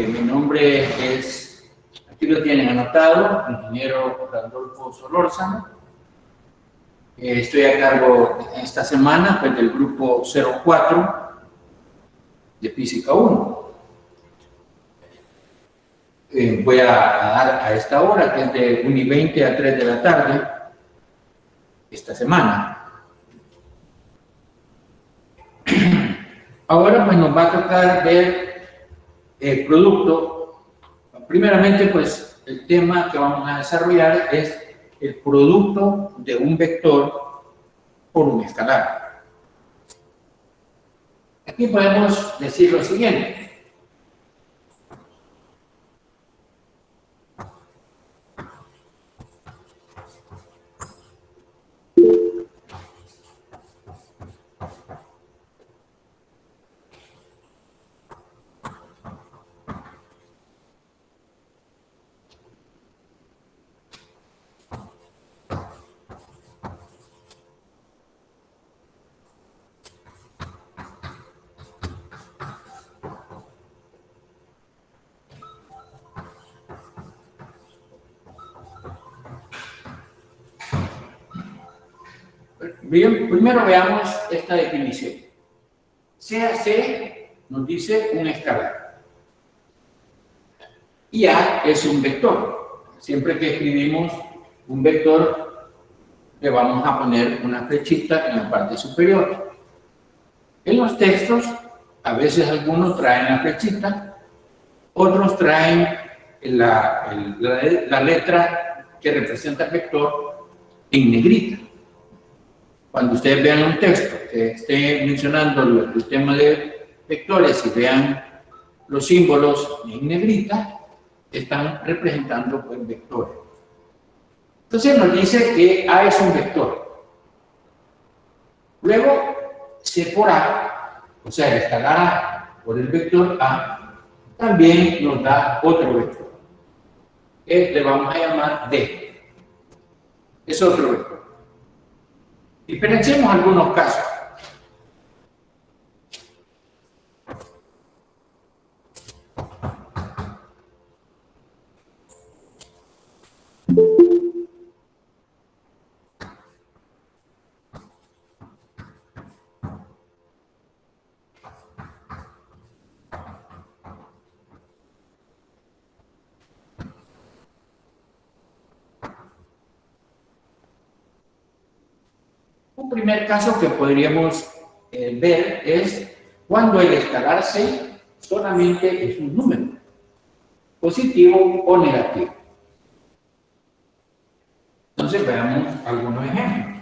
Mi nombre es, aquí lo tienen anotado, ingeniero Randolfo Solórzano. Estoy a cargo esta semana pues, del grupo 04 de Física 1. Voy a dar a esta hora, que es de 1:20 a 3 de la tarde, esta semana. Ahora pues nos va a tocar ver el producto. Primeramente pues el tema que vamos a desarrollar es el producto de un vector por un escalar. Aquí podemos decir lo siguiente. Bien, primero veamos esta definición. C nos dice un escalar. Y A es un vector. Siempre que escribimos un vector, le vamos a poner una flechita en la parte superior. En los textos, a veces algunos traen la flechita, otros traen la letra que representa el vector en negrita. Cuando ustedes vean un texto que esté mencionando el tema de vectores y vean los símbolos en negrita, están representando pues, vectores. Entonces nos dice que A es un vector. Luego, C por A, o sea, el escalar A por el vector A, también nos da otro vector, que le vamos a llamar D. Es otro vector. Diferenciemos algunos casos. Un primer caso que podríamos ver es cuando el escalar C solamente es un número, positivo o negativo. Entonces veamos algunos ejemplos.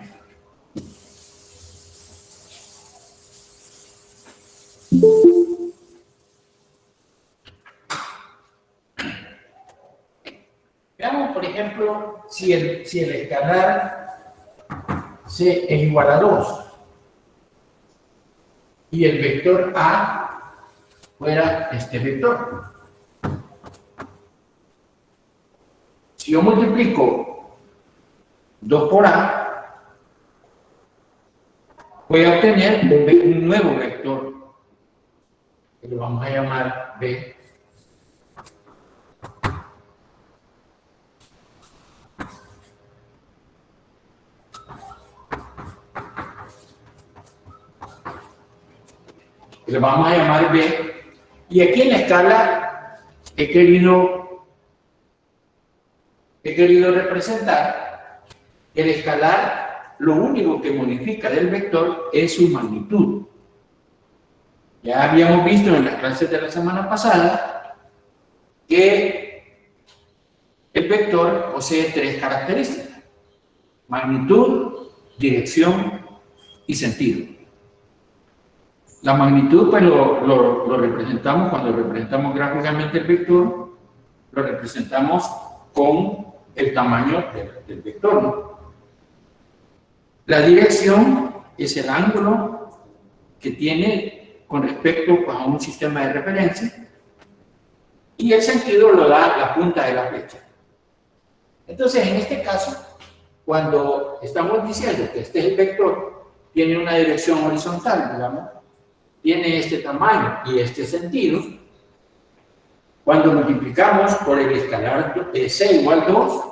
Veamos, por ejemplo, si el escalar C es igual a 2 y el vector A fuera este vector. Si yo multiplico 2 por A, voy a obtener un nuevo vector que lo vamos a llamar B. Le vamos a llamar B, y aquí en la escala he querido representar el escalar. Lo único que modifica del vector es su magnitud. Ya habíamos visto en las clases de la semana pasada que el vector posee 3 características: magnitud, dirección y sentido. La magnitud, pues lo representamos, cuando representamos gráficamente el vector, lo representamos con el tamaño del vector, ¿no? La dirección es el ángulo que tiene con respecto pues, a un sistema de referencia, y el sentido lo da la punta de la flecha. Entonces, en este caso, cuando estamos diciendo que este es el vector, tiene una dirección horizontal, digamos, tiene este tamaño y este sentido, Cuando multiplicamos por el escalar c igual 2,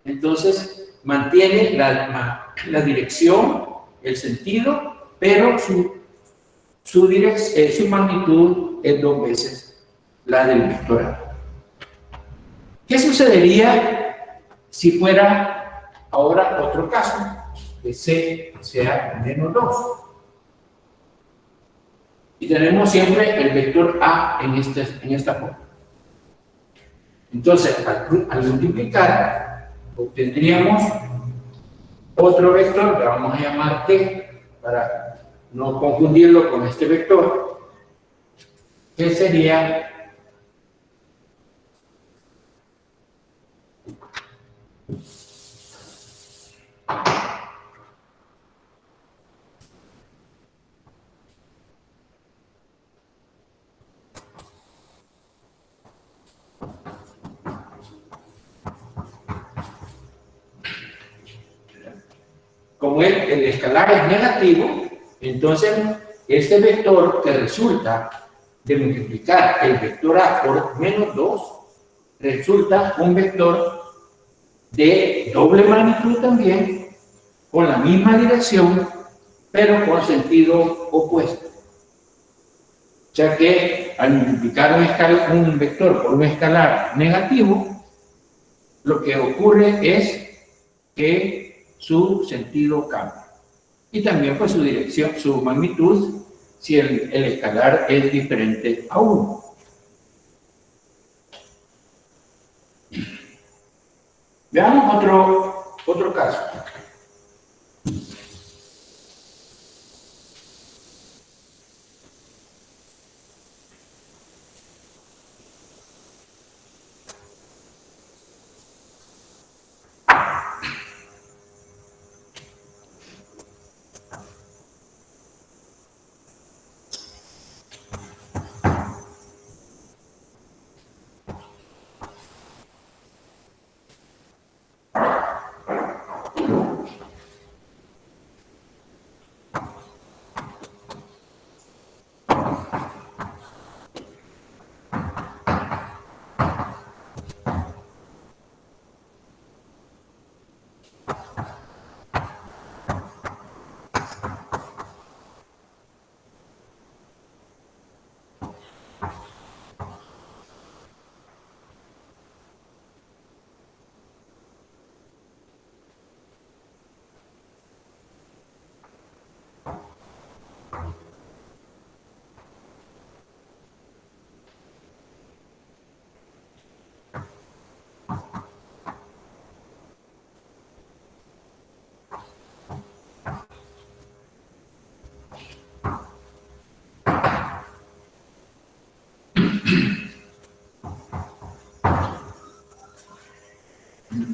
entonces mantiene la dirección, el sentido, pero su magnitud es 2 veces la del vector A. ¿Qué sucedería si fuera ahora otro caso? Que C sea menos 2. Y tenemos siempre el vector A en esta forma. Entonces, al multiplicar, obtendríamos otro vector, que vamos a llamar T, para no confundirlo con este vector, que sería como el escalar es negativo, entonces este vector que resulta de multiplicar el vector A por menos 2, resulta un vector de doble magnitud también, con la misma dirección, pero con sentido opuesto. O sea que al multiplicar un vector por un escalar negativo, lo que ocurre es que su sentido cambia. Y también pues su dirección, su magnitud, si el escalar es diferente a 1. Veamos otro caso.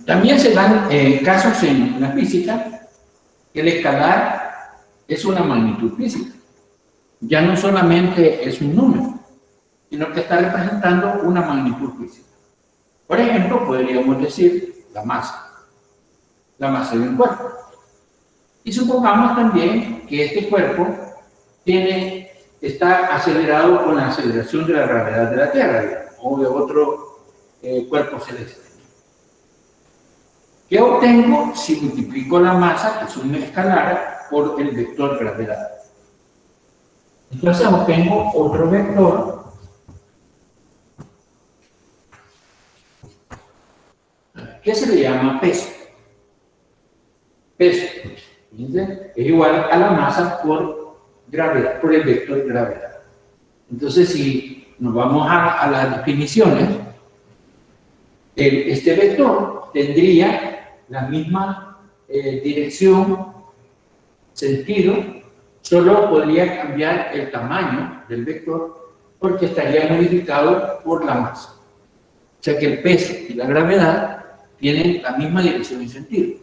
También se dan casos en la física que el escalar es una magnitud física. Ya no solamente es un número, sino que está representando una magnitud física. Por ejemplo, podríamos decir la masa de un cuerpo. Y supongamos también que este cuerpo está acelerado con la aceleración de la gravedad de la Tierra, digamos, o de otro cuerpo celeste. ¿Qué obtengo si multiplico la masa, que es un escalar, por el vector gravedad? Entonces obtengo otro vector que se le llama peso. Peso es igual a la masa por gravedad, por el vector gravedad. Entonces, si nos vamos a las definiciones, este vector tendría la misma dirección, sentido, solo podría cambiar el tamaño del vector porque estaría modificado por la masa. O sea que el peso y la gravedad tienen la misma dirección y sentido.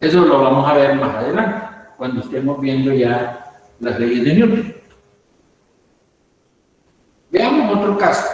Eso lo vamos a ver más adelante, cuando estemos viendo ya las leyes de Newton. Veamos otro caso.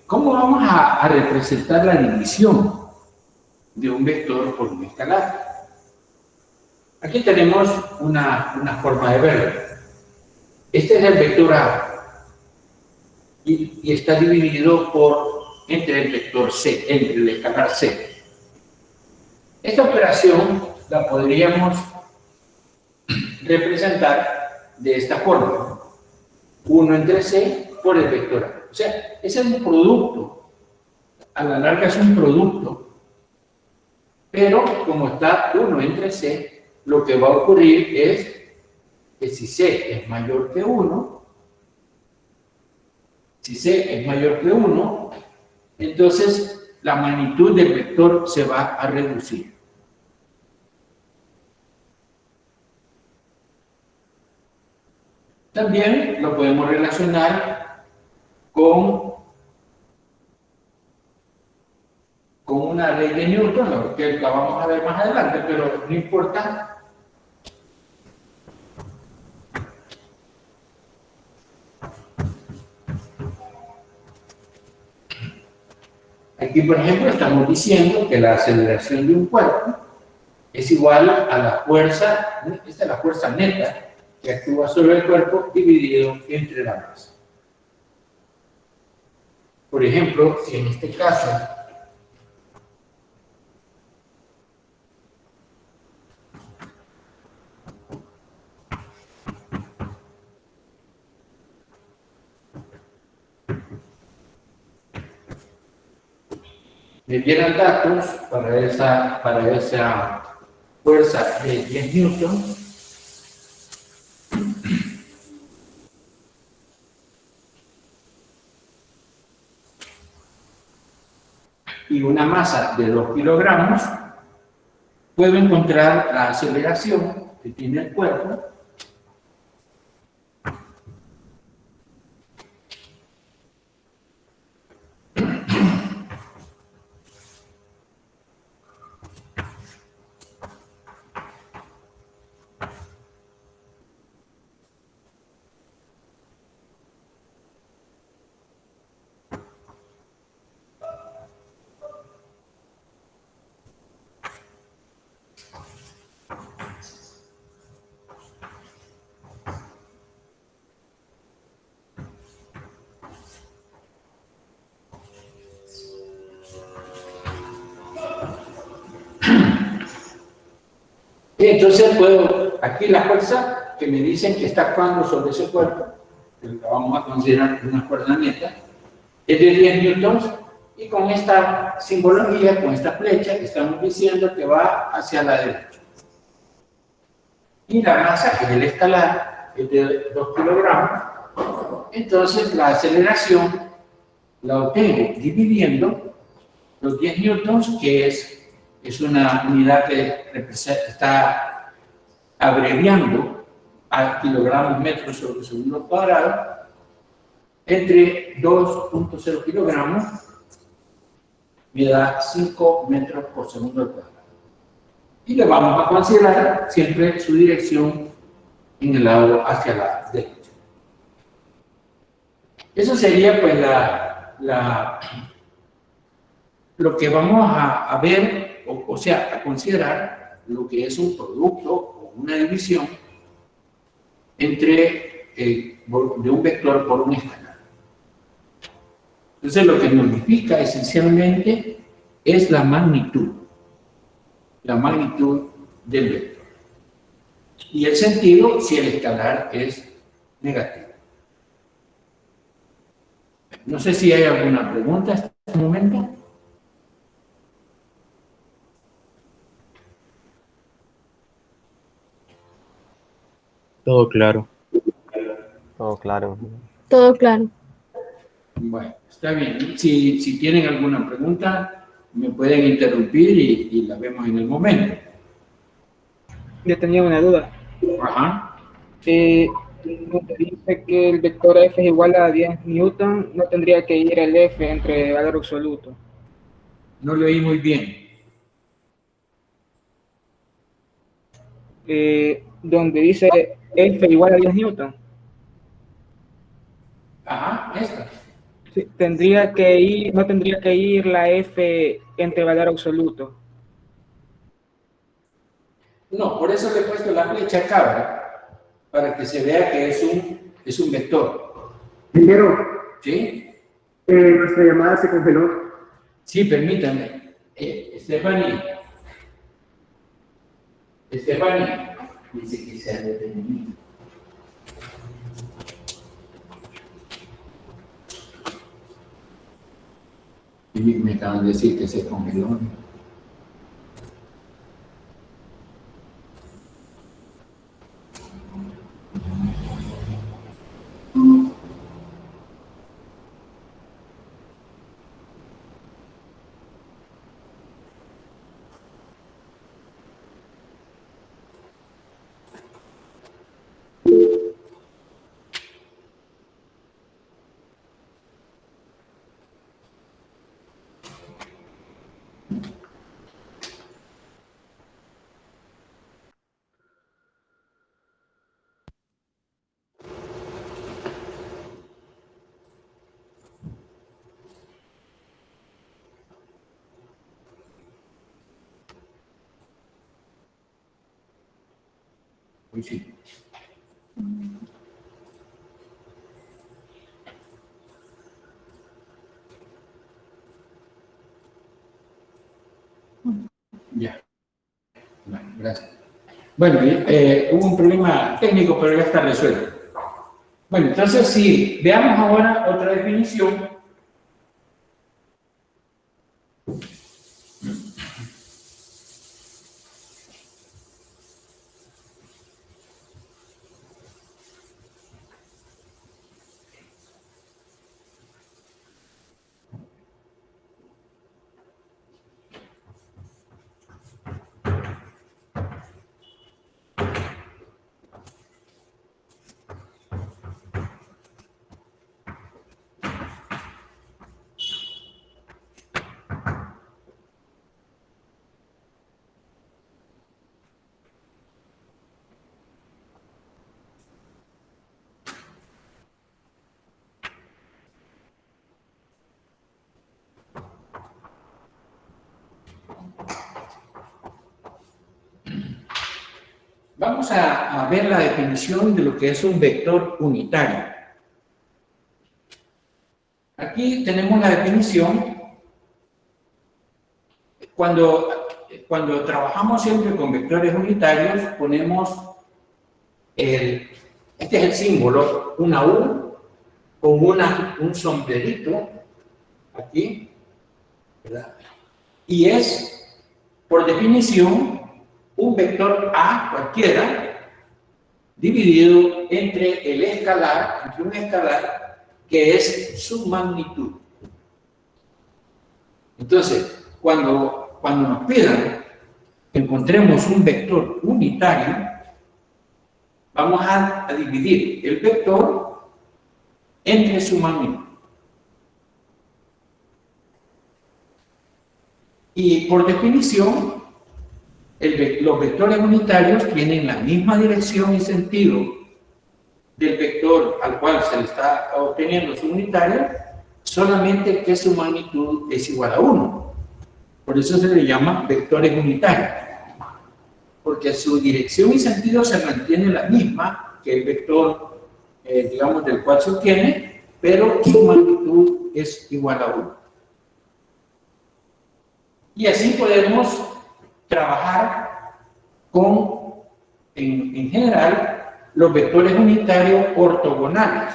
¿Cómo vamos a representar la división de un vector por un escalar? Aquí tenemos una forma de verlo. Este es el vector A y está dividido entre el vector C, entre el escalar C. Esta operación la podríamos representar de esta forma. 1 entre C por el vector A. O sea, ese es un producto. A la larga es un producto. Pero como está 1 entre C, lo que va a ocurrir es que si C es mayor que 1, entonces la magnitud del vector se va a reducir. También lo podemos relacionar con una ley de Newton, que la vamos a ver más adelante, pero no importa. Aquí, por ejemplo, estamos diciendo que la aceleración de un cuerpo es igual a la fuerza, esta es la fuerza neta que actúa sobre el cuerpo dividido entre la masa. Por ejemplo, si en este caso me dieran datos para esa fuerza de 10 newton, y una masa de 2 kilogramos, puedo encontrar la aceleración que tiene el cuerpo y entonces puedo, aquí la fuerza que me dicen que está actuando sobre ese cuerpo, que la vamos a considerar una fuerza neta, es de 10 newtons, y con esta simbología, con esta flecha, estamos diciendo que va hacia la derecha. Y la masa, que es el escalar, es de 2 kilogramos, entonces la aceleración la obtengo dividiendo los 10 newtons, que es una unidad que está abreviando a kilogramos metros sobre segundo cuadrado, entre 2.0 kilogramos me da 5 metros por segundo cuadrado. Y le vamos a considerar siempre su dirección en el lado hacia la derecha. Eso sería pues lo que vamos a ver, o sea, a considerar lo que es un producto o una división entre de un vector por un escalar. Entonces, lo que modifica esencialmente es la magnitud del vector. Y el sentido si el escalar es negativo. No sé si hay alguna pregunta hasta este momento. Todo claro. Todo claro. Todo claro. Bueno, está bien. Si tienen alguna pregunta, me pueden interrumpir y la vemos en el momento. Yo tenía una duda. Ajá. Donde dice que el vector F es igual a 10 newton, no tendría que ir el F entre valor absoluto. No lo oí muy bien. Donde dice F igual a 10 newton, Ajá, esta. sí, tendría que ir, no tendría que ir la F entre valor absoluto. No, por eso le he puesto la flecha acá, ¿verdad? Para que se vea que es un vector. Ingeniero, ¿Sí? nuestra llamada se congeló. Sí, permítame. Stephanie, dice que se ha detenido. Y me acaban de decir que se congeló. Pues sí. Ya. Bueno, gracias. Bueno, hubo un problema técnico, pero ya está resuelto. Bueno, entonces sí, veamos ahora otra definición. Vamos a ver la definición de lo que es un vector unitario. Aquí tenemos la definición. Cuando trabajamos siempre con vectores unitarios, ponemos este es el símbolo, una U con un sombrerito aquí, ¿verdad? Y es, por definición, un vector A cualquiera dividido entre el escalar, entre un escalar que es su magnitud. Entonces, cuando nos pidan que encontremos un vector unitario, vamos a dividir el vector entre su magnitud. Y por definición, los vectores unitarios tienen la misma dirección y sentido del vector al cual se le está obteniendo su unitario, solamente que su magnitud es igual a 1. Por eso se le llama vectores unitarios, porque su dirección y sentido se mantiene la misma que el vector, digamos, del cual se obtiene, pero su magnitud es igual a 1. Y así podemos trabajar con, en general, los vectores unitarios ortogonales.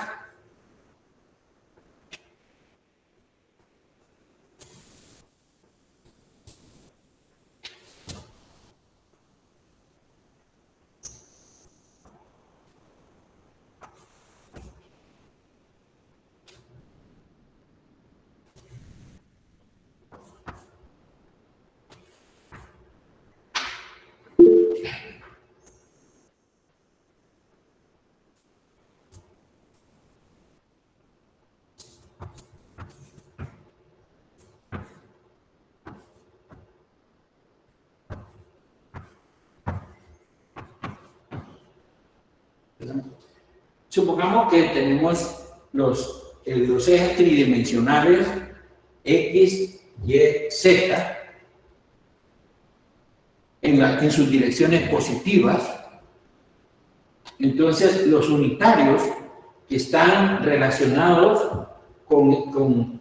Supongamos que tenemos los ejes tridimensionales X, Y, Z en sus direcciones positivas. Entonces, los unitarios que están relacionados con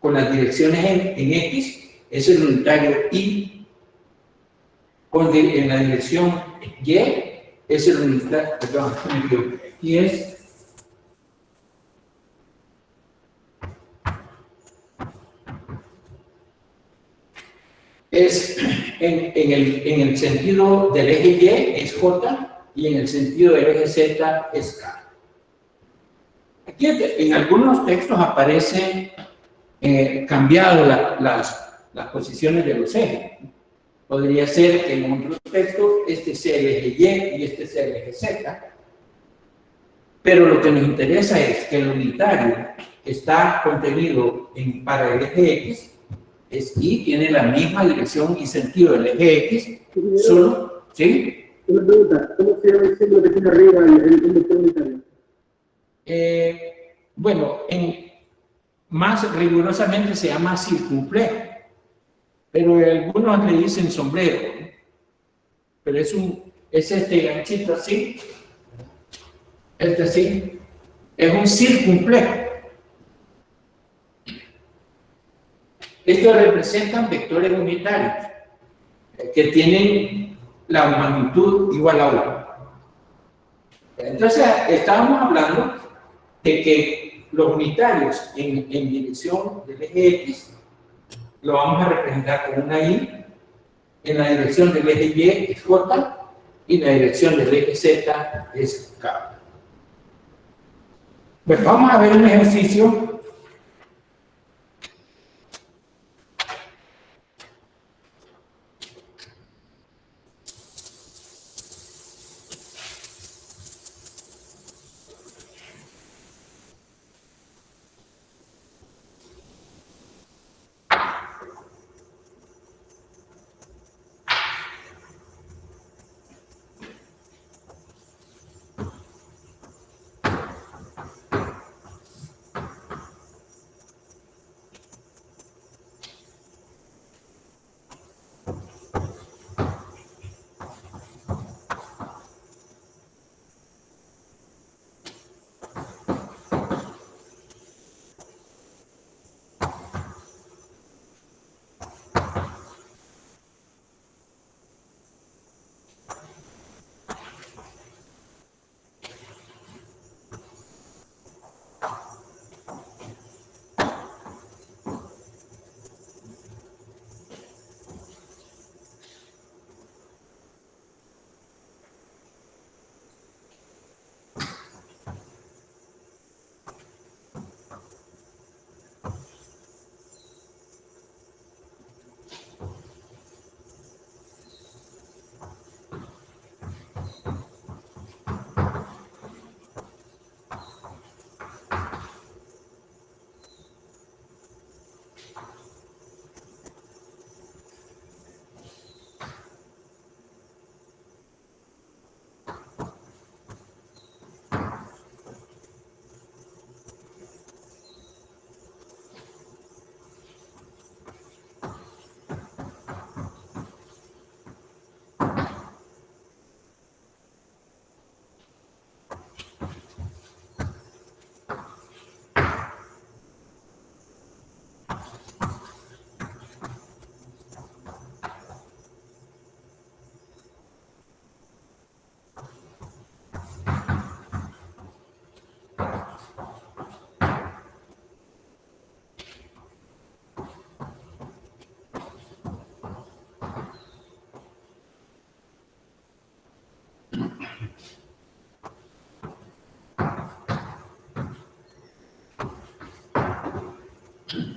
las direcciones en X es el unitario Y, en la dirección Y es el unitario, perdón, y es en el sentido del eje Y es J y en el sentido del eje Z es K. Aquí en algunos textos aparece cambiado las posiciones de los ejes. Podría ser que en otros textos este sea el eje Y y este sea el eje Z. Pero lo que nos interesa es que el unitario que está contenido para el eje X es Y, tiene la misma dirección y sentido del eje X, solo, ¿sí? Una pregunta, ¿cómo se llama el símbolo que tiene arriba el vector unitario? Bueno, más rigurosamente se llama circunflejo, pero algunos le dicen sombrero, ¿no? Pero es este ganchito así, este así, es un circunflejo. Estos representan vectores unitarios que tienen la magnitud igual a 1. Entonces, estábamos hablando de que los unitarios en dirección del eje X lo vamos a representar con una Y, en la dirección del eje Y es J y en la dirección del eje Z es K. Bueno, vamos a ver un ejercicio.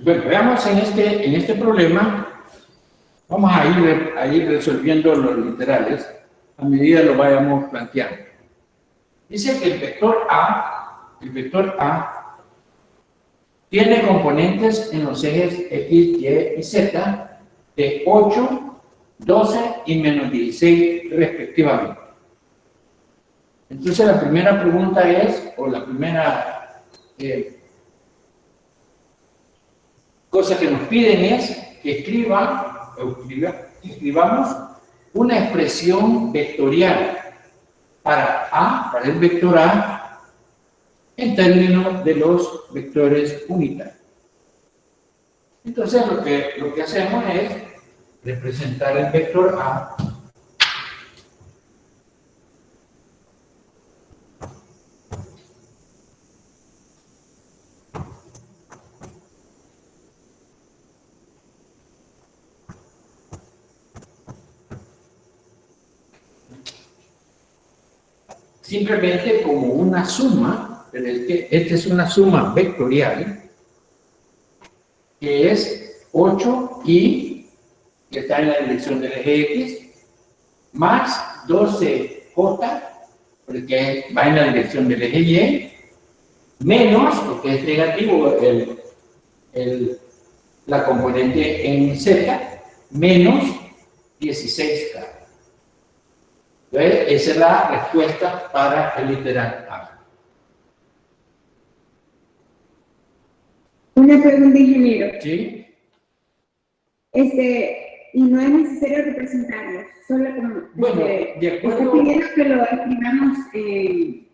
Bueno, veamos en este problema, vamos a ir resolviendo los literales a medida que lo vayamos planteando. Dice que el vector A tiene componentes en los ejes X, Y y Z de 8, 12 y menos 16 respectivamente. Entonces la primera pregunta es, o la primera cosa que nos piden es que escribamos una expresión vectorial para el vector A en términos de los vectores unitarios. Entonces lo que hacemos es representar el vector A simplemente como una suma, pero es que esta es una suma vectorial, que es 8i, que está en la dirección del eje X, más 12j, porque va en la dirección del eje Y, menos, porque es negativo la componente en Z, menos 16k. Entonces, esa es la respuesta para el literal A. Una pregunta, ingeniero. ¿Sí? Y no es necesario representarlos, solo como... Bueno, de acuerdo... Está pidiendo que lo escribamos en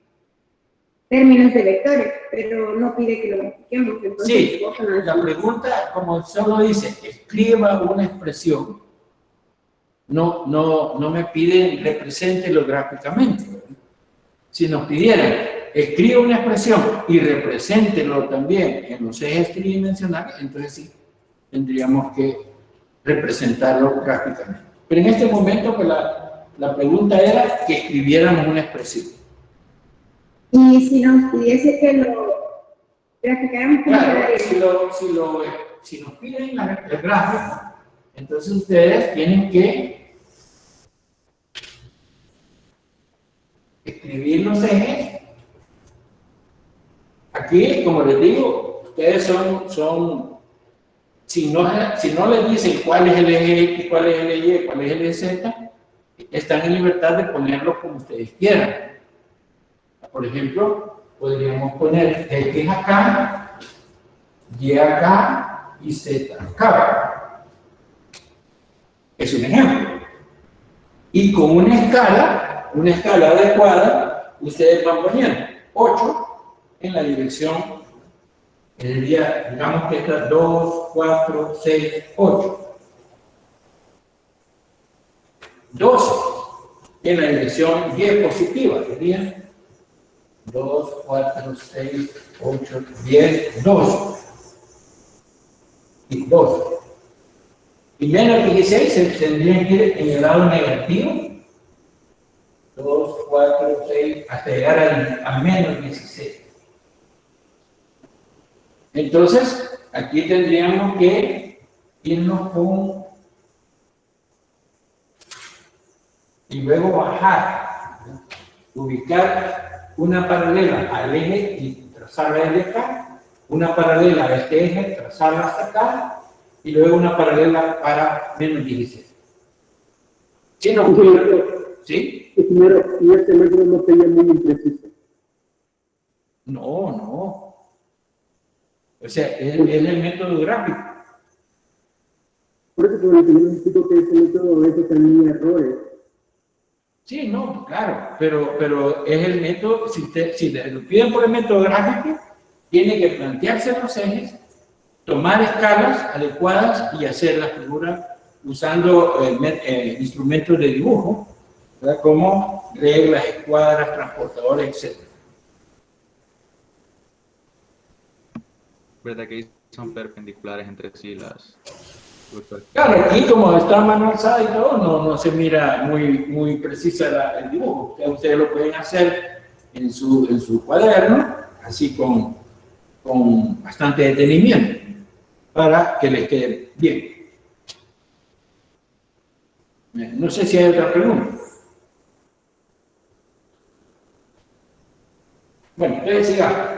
términos de vectores, pero no pide que lo grafiquemos. Entonces, Sí, la pregunta, como solo dice, escriba una expresión, no me piden represéntelo gráficamente. Si nos pidieran, escriba una expresión y represéntelo también en los ejes tridimensionales, entonces sí, tendríamos que representarlo gráficamente. Pero en este momento, pues la pregunta era que escribiéramos una expresión. Y si nos pidiese que lo graficáramos, Claro, si nos piden el gráfico, entonces ustedes tienen que escribir los ejes. Aquí, como les digo, ustedes si no les dicen cuál es el eje X, cuál es el eje Y, cuál es el eje Z, están en libertad de ponerlo como ustedes quieran. Por ejemplo, podríamos poner X acá, Y acá y Z acá. Es un ejemplo. Y con una escala adecuada, ustedes van poniendo 8 en la dirección, digamos que está 2, 4, 6, 8. 12 en la dirección Y positiva, sería 2, 4, 6, 8, 10, 12. Y 12. Y menos 16 se tendrían que ir en el lado negativo. 2, 4, 6, hasta llegar a menos 16. Entonces, aquí tendríamos que irnos con... y luego bajar, ubicar una paralela al eje y trazarla desde acá, una paralela a este eje, trazarla hasta acá, y luego una paralela para menos 16. ¿Sí? ¿No? ¿Sí? Primero, y este método no sería muy impreciso. No. O sea, es el método gráfico. Por eso, yo necesito que este método a veces tenía errores. Sí, no, claro, pero es el método, si lo piden por el método gráfico, tiene que plantearse los ejes, tomar escalas adecuadas y hacer la figura usando instrumentos de dibujo, ¿verdad? Como reglas, escuadras, transportadores, etc. ¿Verdad que son perpendiculares entre sí las... Claro, aquí como está mano alzada y todo, no se mira muy precisa el dibujo. Ustedes lo pueden hacer en su cuaderno, así con bastante detenimiento, para que les quede bien. No sé si hay otra pregunta. Bueno, entonces sigamos.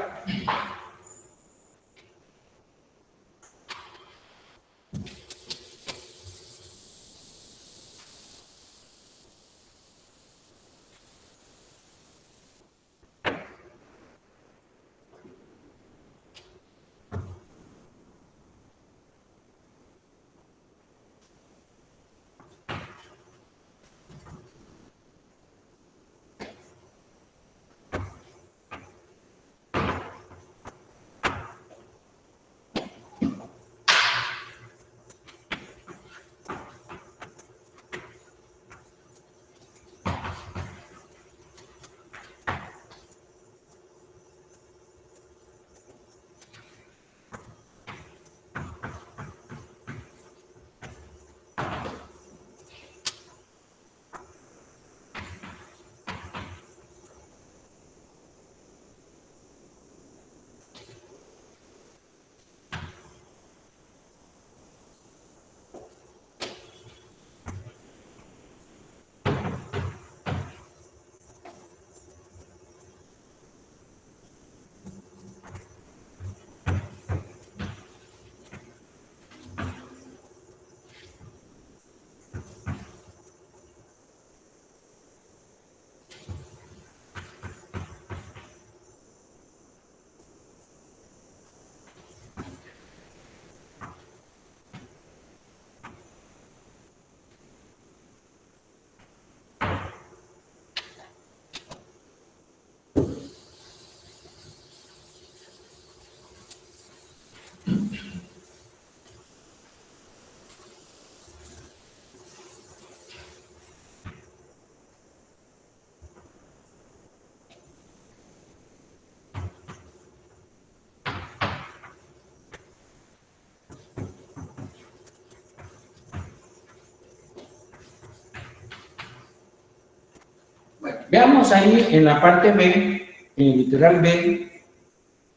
Bueno, veamos ahí en la parte B, en el literal B,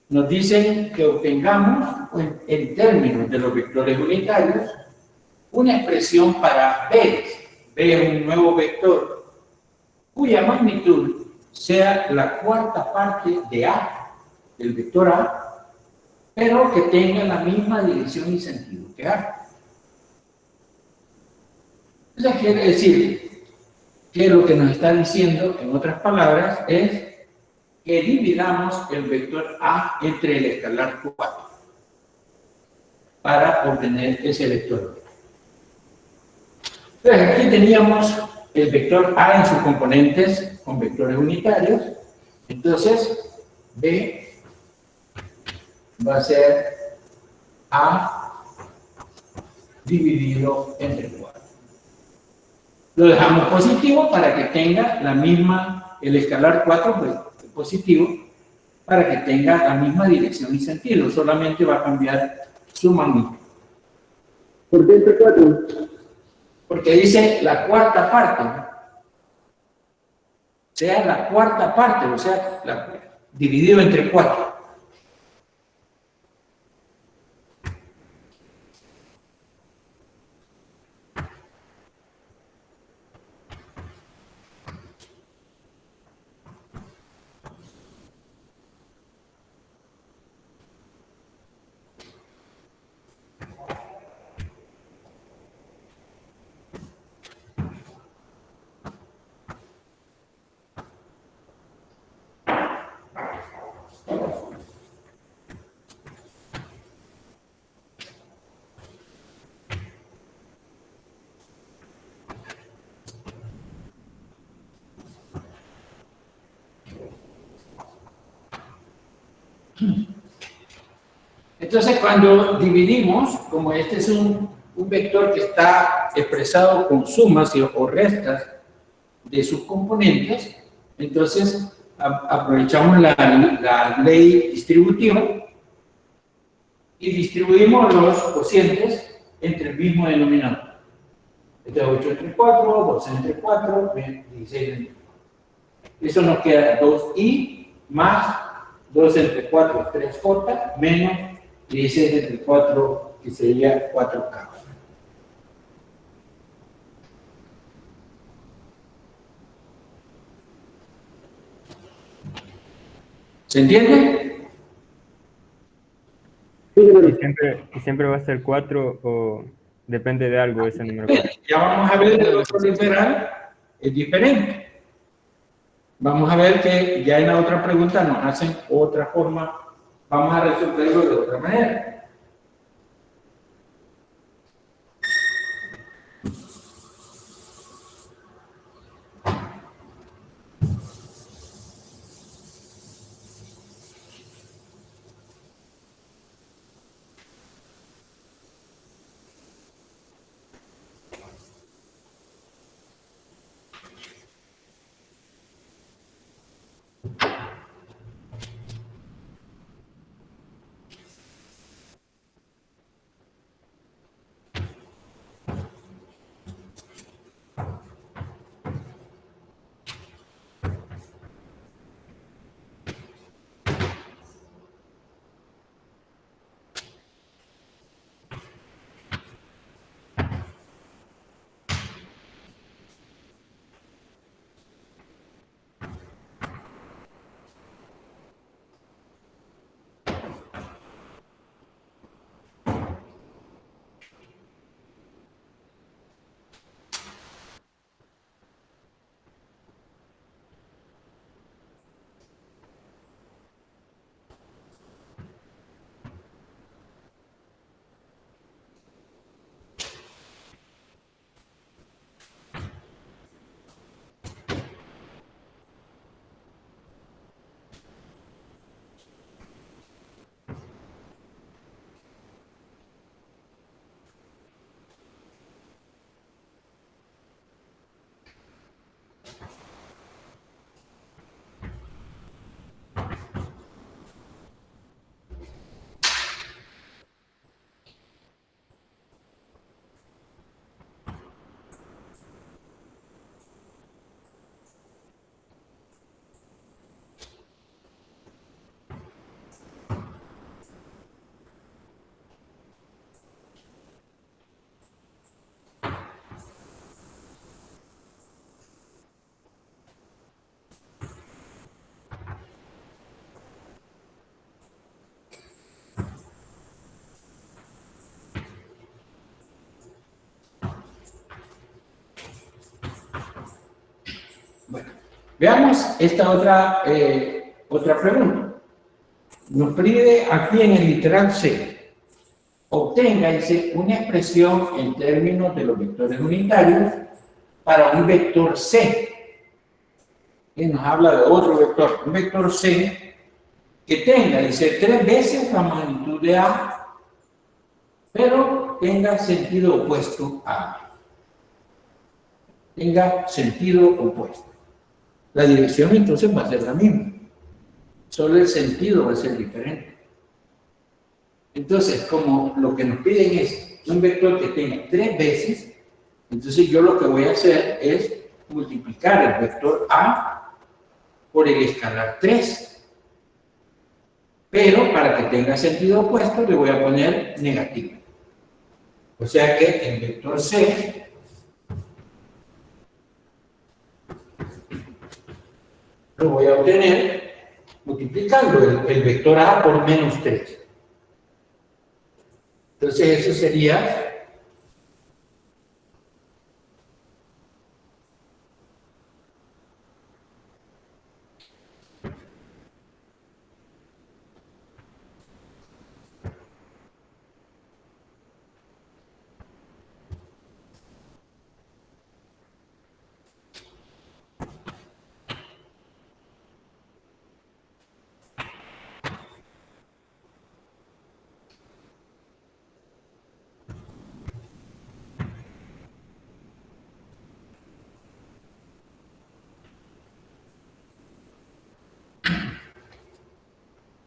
nos dicen que obtengamos, pues, en términos de los vectores unitarios, una expresión para B. B es un nuevo vector cuya magnitud sea la cuarta parte de A, del vector A, pero que tenga la misma dirección y sentido que A. Eso quiere decir que lo que nos está diciendo, en otras palabras, es que dividamos el vector A entre el escalar 4 para obtener ese vector. Entonces, aquí teníamos el vector A en sus componentes con vectores unitarios. Entonces, B va a ser A dividido entre 4. Lo dejamos positivo para que tenga la misma, el escalar 4, pues positivo, para que tenga la misma dirección y sentido. Solamente va a cambiar su magnitud. ¿Por qué entre 4? Porque dice la cuarta parte. Sea la cuarta parte, o sea, dividido entre 4. Entonces, cuando dividimos, como este es un vector que está expresado con sumas o restas de sus componentes, entonces aprovechamos la ley distributiva y distribuimos los cocientes entre el mismo denominador. Este es 8 entre 4, 12 entre 4, 16 entre 4. Eso nos queda 2i más 2 entre 4, 3j, menos 16 entre 4, que sería 4k. ¿Se entiende? Sí, Y siempre va a ser 4 o depende de algo ese número 4. Ya vamos a ver el otro literal, es diferente. Vamos a ver que ya en la otra pregunta nos hacen otra forma, vamos a resolverlo de otra manera. Veamos esta otra pregunta. Nos pide aquí en el literal C, obtenga, dice, una expresión en términos de los vectores unitarios para un vector C. Y nos habla de otro vector, un vector C que tenga, dice, 3 veces la magnitud de A, pero tenga sentido opuesto a A. Tenga sentido opuesto. La dirección entonces va a ser la misma, solo el sentido va a ser diferente. Entonces, como lo que nos piden es un vector que tenga 3 veces, entonces yo lo que voy a hacer es multiplicar el vector A por el escalar 3. Pero para que tenga sentido opuesto le voy a poner negativo. O sea que el vector C lo voy a obtener multiplicando el vector A por menos 3. Entonces eso sería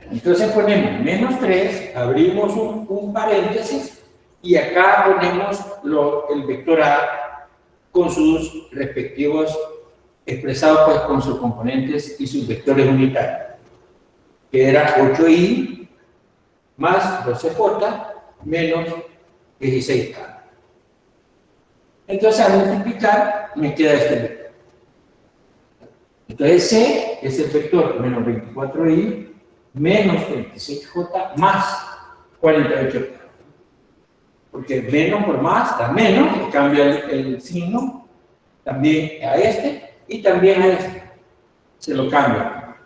entonces ponemos menos 3, abrimos un paréntesis y acá ponemos el vector A con sus respectivos, expresados pues con sus componentes y sus vectores unitarios, que era 8i más 12j menos 16k. Entonces al multiplicar me queda este vector. Entonces C es el vector menos 24i menos 26j más 48k. Porque menos por más da menos, le cambia el signo también a este y también a este. Se lo cambia.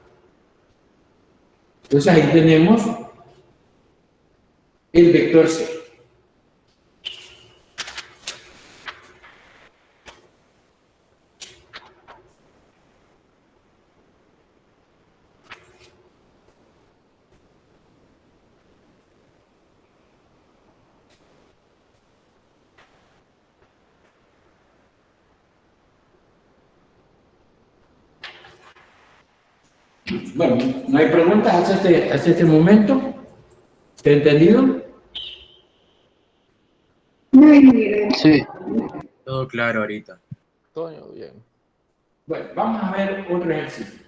Entonces ahí tenemos el vector C. Bueno, ¿no hay preguntas hasta este momento? ¿Te he entendido? No, ingeniero. Sí. Todo claro ahorita. Toño, bien. Bueno, vamos a ver otro ejercicio.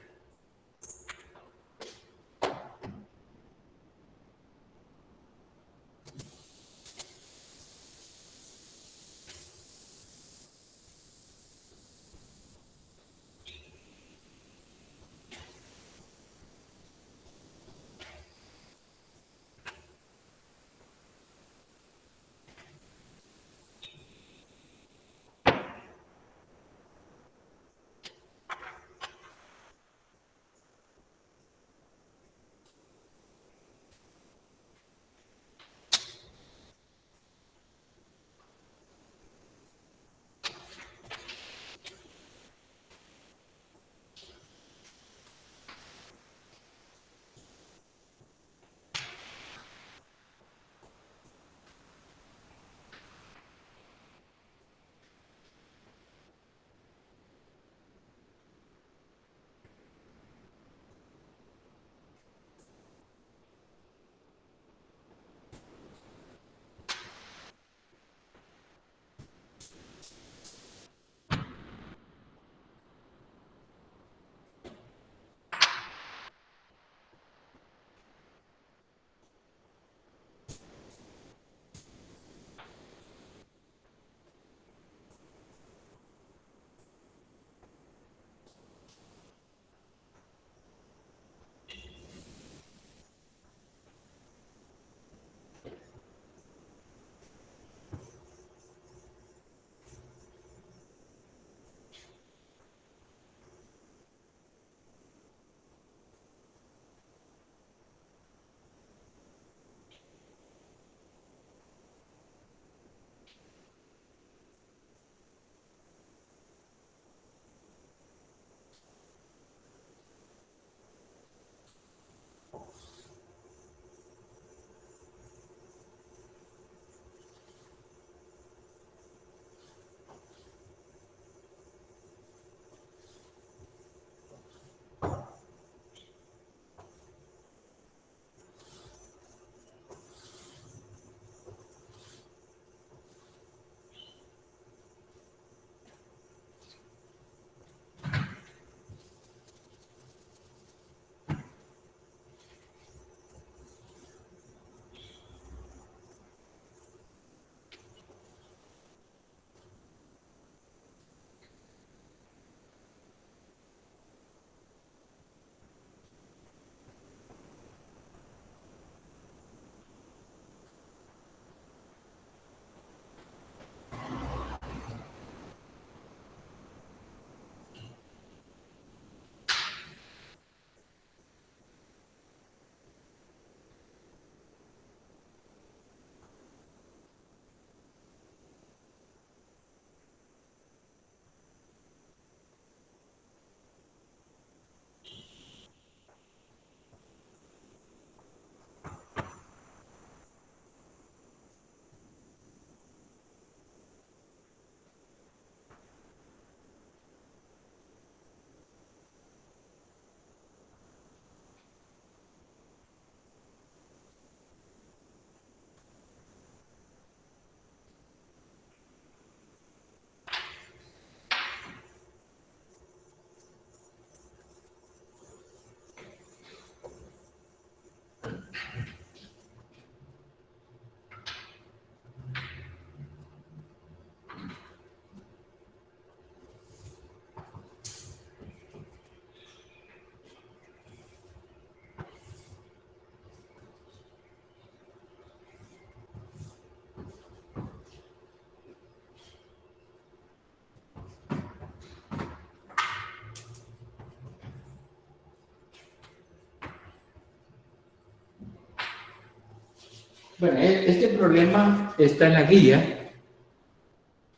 Bueno, este problema está en la guía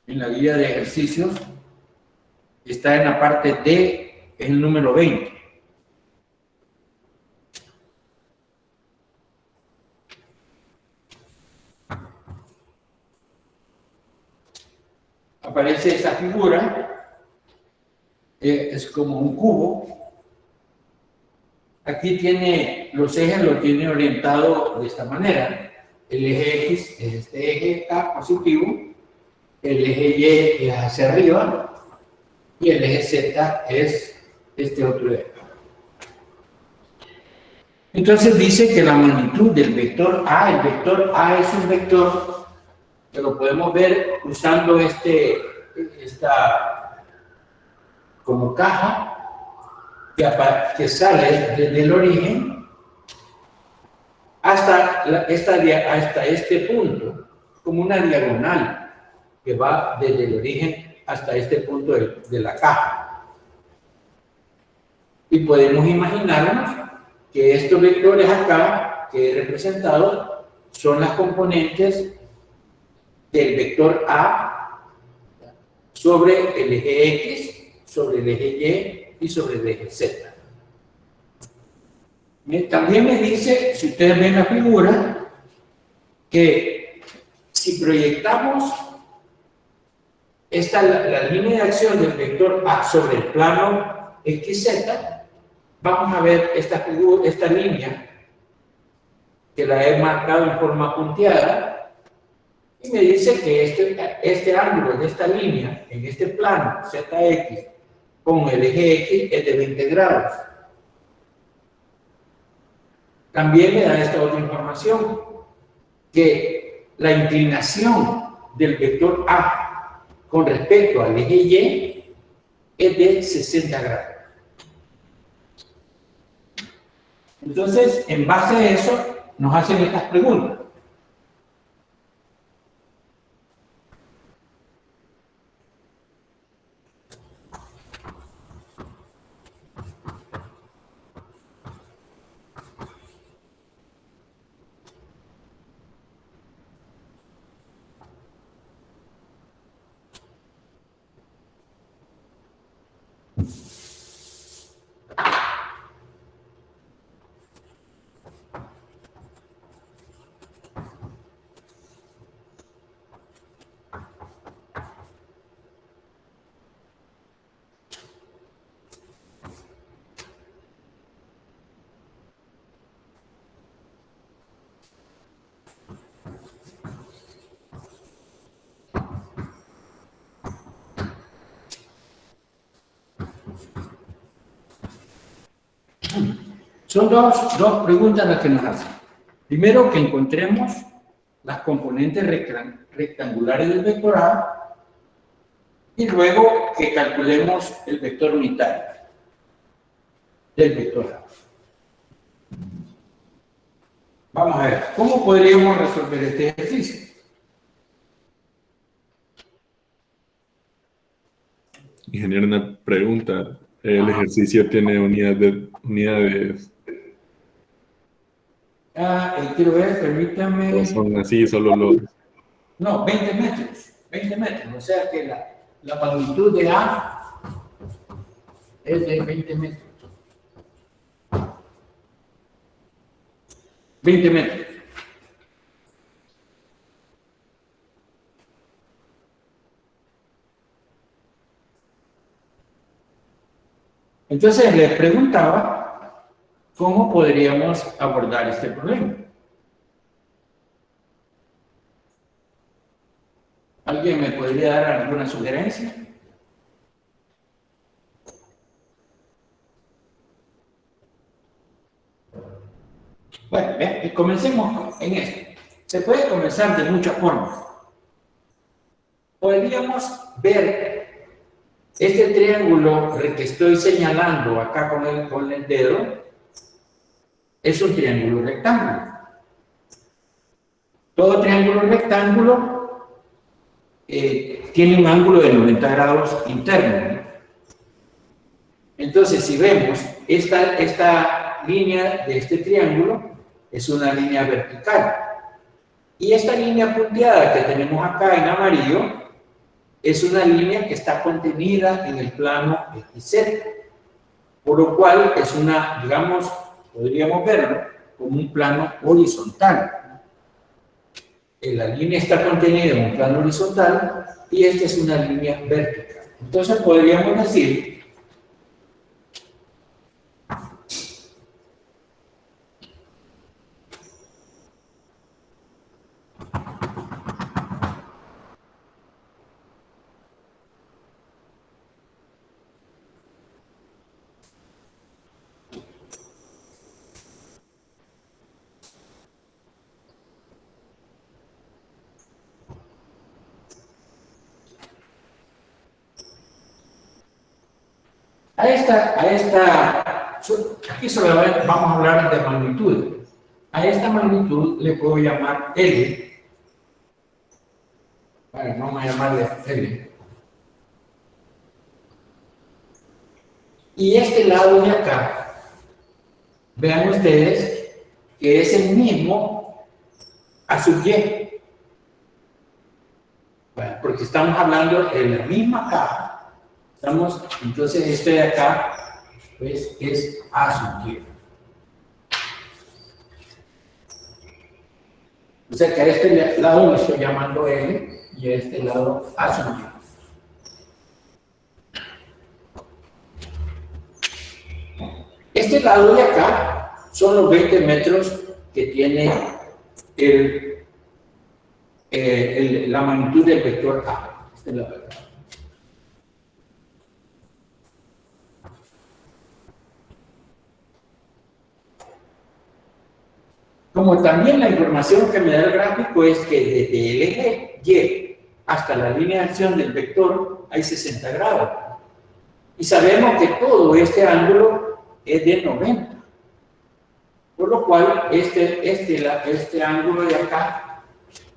de ejercicios, está en la parte D, es el número 20. Aparece esa figura, es como un cubo. Aquí tiene, los ejes lo tiene orientado de esta manera. El eje X es este eje A positivo, el eje Y es hacia arriba y el eje Z es este otro eje. Entonces dice que la magnitud del vector A, el vector A es un vector que lo podemos ver usando esta como caja que sale desde el origen hasta este punto, como una diagonal que va desde el origen hasta este punto de la caja. Y podemos imaginarnos que estos vectores acá que he representado son las componentes del vector A sobre el eje X, sobre el eje Y y sobre el eje Z. También me dice, si ustedes ven la figura, que si proyectamos la línea de acción del vector A sobre el plano XZ, vamos a ver esta línea que la he marcado en forma punteada, y me dice que este ángulo de esta línea en este plano ZX con el eje X es de 20 grados. También me da esta otra información, que la inclinación del vector A con respecto al eje Y es de 60 grados. Entonces, en base a eso, nos hacen estas preguntas. Son dos preguntas las que nos hacen. Primero, que encontremos las componentes rectangulares del vector A, y luego que calculemos el vector unitario del vector A. Vamos a ver, ¿cómo podríamos resolver este ejercicio? Ingeniero, una pregunta. El ejercicio tiene unidades. Quiero ver, permítame. Son así, solo los. No, 20 metros. 20 metros. O sea que la magnitud de A es de 20 metros. 20 metros. Entonces les preguntaba cómo podríamos abordar este problema. ¿Alguien me podría dar alguna sugerencia? Bueno, comencemos en esto. Se puede comenzar de muchas formas. Podríamos ver este triángulo que estoy señalando acá con el dedo, es un triángulo rectángulo. Todo triángulo rectángulo tiene un ángulo de 90 grados interno, ¿no? Entonces, si vemos esta línea de este triángulo, es una línea vertical. Y esta línea punteada que tenemos acá en amarillo es una línea que está contenida en el plano XZ, por lo cual es una, digamos, podríamos verlo como un plano horizontal. La línea está contenida en un plano horizontal y esta es una línea vertical. Entonces podríamos decir aquí solo vamos a hablar de magnitud. A esta magnitud le puedo llamar L. Bueno, vamos a llamarle L. Y este lado de acá, vean ustedes que es el mismo a sub Y. Bueno, porque estamos hablando de la misma caja. Entonces este de acá, pues, es A sub Y. O sea que a este lado lo estoy llamando L y a este lado A sub Y. Este lado de acá son los 20 metros que tiene la magnitud del vector A. Esta es la verdad. Como también la información que me da el gráfico es que desde el eje Y hasta la línea de acción del vector hay 60 grados. Y sabemos que todo este ángulo es de 90. Por lo cual, este ángulo de acá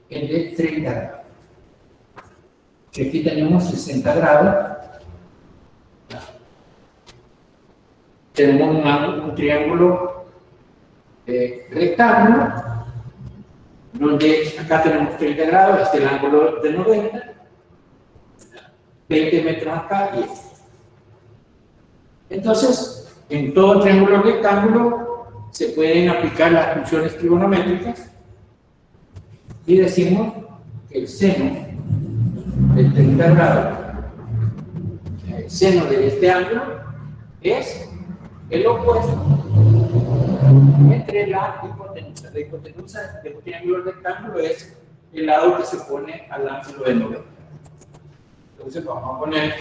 es de 30 grados. Y aquí tenemos 60 grados. Tenemos un triángulo rectángulo, donde acá tenemos 30 grados, este es el ángulo de 90, 20 metros acá y este. Entonces, en todo triángulo rectángulo se pueden aplicar las funciones trigonométricas y decimos que el seno de 30 grados, el seno de este ángulo, es el opuesto entre la hipotenusa. La hipotenusa de un triángulo rectángulo es el lado que se pone al ángulo de 90. Entonces vamos a poner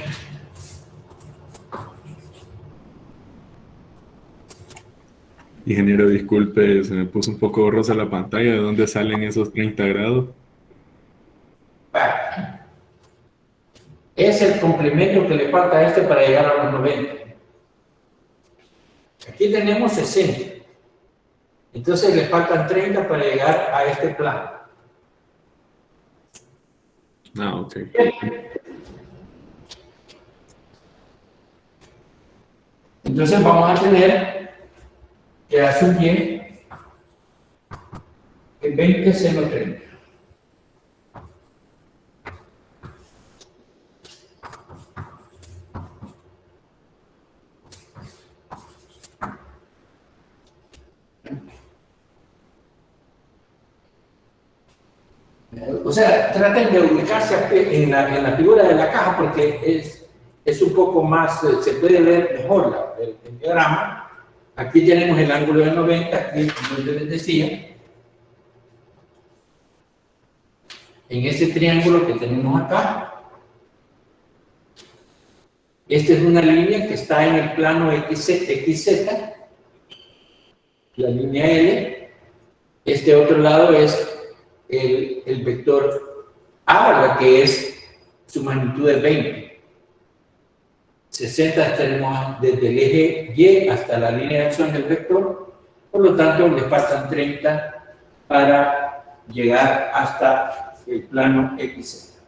Ingeniero, disculpe, se me puso un poco borrosa la pantalla. ¿De dónde salen esos 30 grados? es el complemento que le falta a este para llegar a los 90. Aquí tenemos 60. Entonces le faltan 30 para llegar a este plano. Ah, ok. Entonces vamos a tener que A sub Y es 20 seno 30. O sea, traten de ubicarse en la figura de la caja porque es un poco más, se puede ver mejor el diagrama. Aquí tenemos el ángulo de 90, aquí, como yo les decía, en ese triángulo que tenemos acá. Esta es una línea que está en el plano XZ, la línea L. Este otro lado es el vector A, que es su magnitud de 20. 60 tenemos desde el eje Y hasta la línea de acción del vector, por lo tanto le faltan 30 para llegar hasta el plano XZ.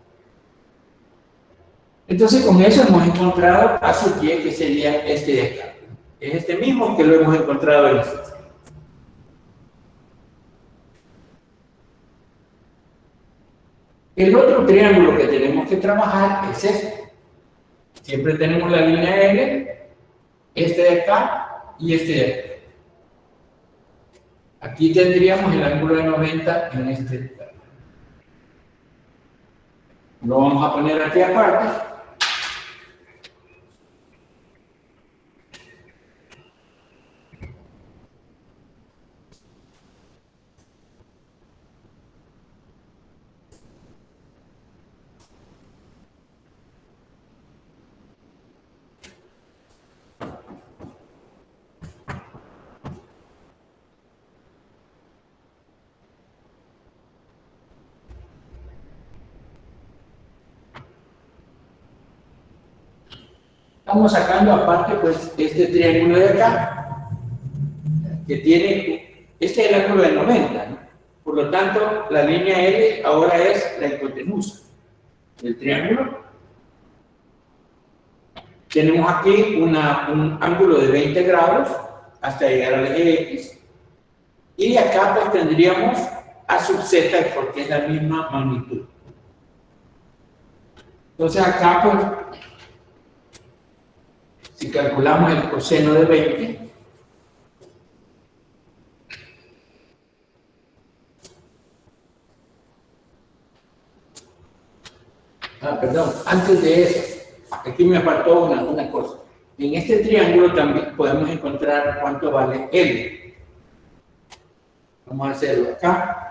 Entonces con eso hemos encontrado A sub Y, que sería este de acá. Es este mismo que lo hemos encontrado en este. El otro triángulo que tenemos que trabajar es este. Siempre tenemos la línea L, este de acá y este de acá. Aquí tendríamos el ángulo de 90 en este. Lo vamos a poner aquí aparte. Estamos sacando aparte pues este triángulo de acá, que tiene, este es el ángulo de 90, ¿no? Por lo tanto, la línea L ahora es la hipotenusa del triángulo. Tenemos aquí un ángulo de 20 grados hasta llegar al eje X. Y acá pues tendríamos A sub Z, porque es la misma magnitud. Entonces acá pues, si calculamos el coseno de 20, perdón, antes de eso, aquí me faltó una cosa. En este triángulo también podemos encontrar cuánto vale L. Vamos a hacerlo acá.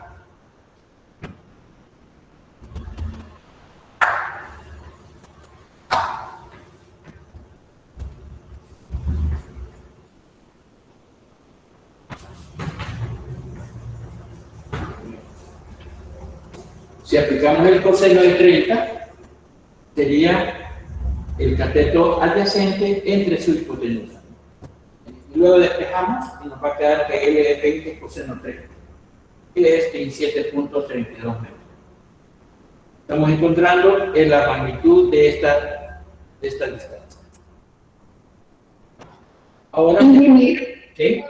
Si aplicamos el coseno de 30, sería el cateto adyacente entre su hipotenusa. Luego despejamos y nos va a quedar que L de 20 coseno 30, que es 27.32 metros. Estamos encontrando en la magnitud de esta distancia. Ahora, Ingeniero, ¿sí?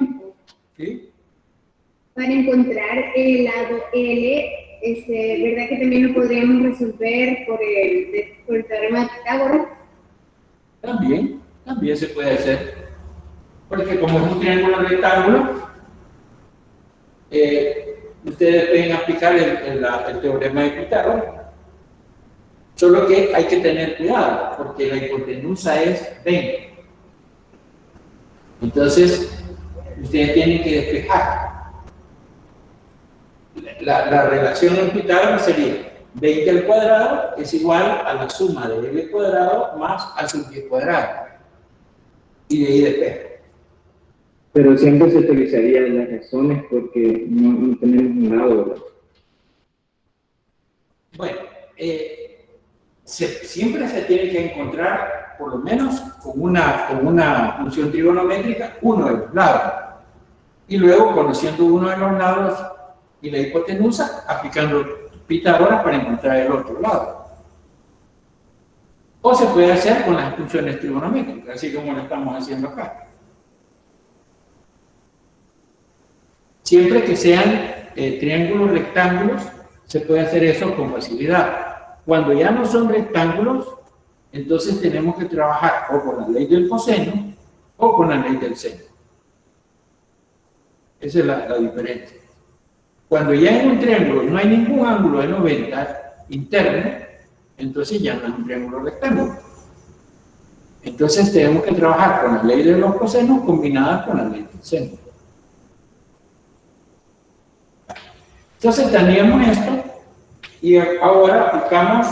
¿Sí? para encontrar el lado L, ¿verdad que también lo podríamos resolver por el teorema de Pitágoras? También se puede hacer. Porque como es un triángulo rectángulo, ustedes pueden aplicar el teorema de Pitágoras. Solo que hay que tener cuidado, porque la hipotenusa es 20. Entonces, ustedes tienen que despejar. La relación en Pitágoras sería 20 al cuadrado es igual a la suma de L cuadrado más A sub y cuadrado. Y de ahí despeja. Pero siempre se utilizarían las razones porque no tenemos un lado, ¿verdad? Bueno, siempre se tiene que encontrar, por lo menos, con una función trigonométrica, uno de los lados. Y luego, conociendo uno de los lados y la hipotenusa, aplicando Pitágoras para encontrar el otro lado. O se puede hacer con las funciones trigonométricas, así como lo estamos haciendo acá. Siempre que sean triángulos rectángulos, se puede hacer eso con facilidad. Cuando ya no son rectángulos, entonces tenemos que trabajar o con la ley del coseno o con la ley del seno. Esa es la diferencia. Cuando ya en un triángulo no hay ningún ángulo de 90 interno, entonces ya no es un triángulo rectángulo. Entonces tenemos que trabajar con la ley de los cosenos combinada con la ley del seno. Entonces teníamos esto y ahora aplicamos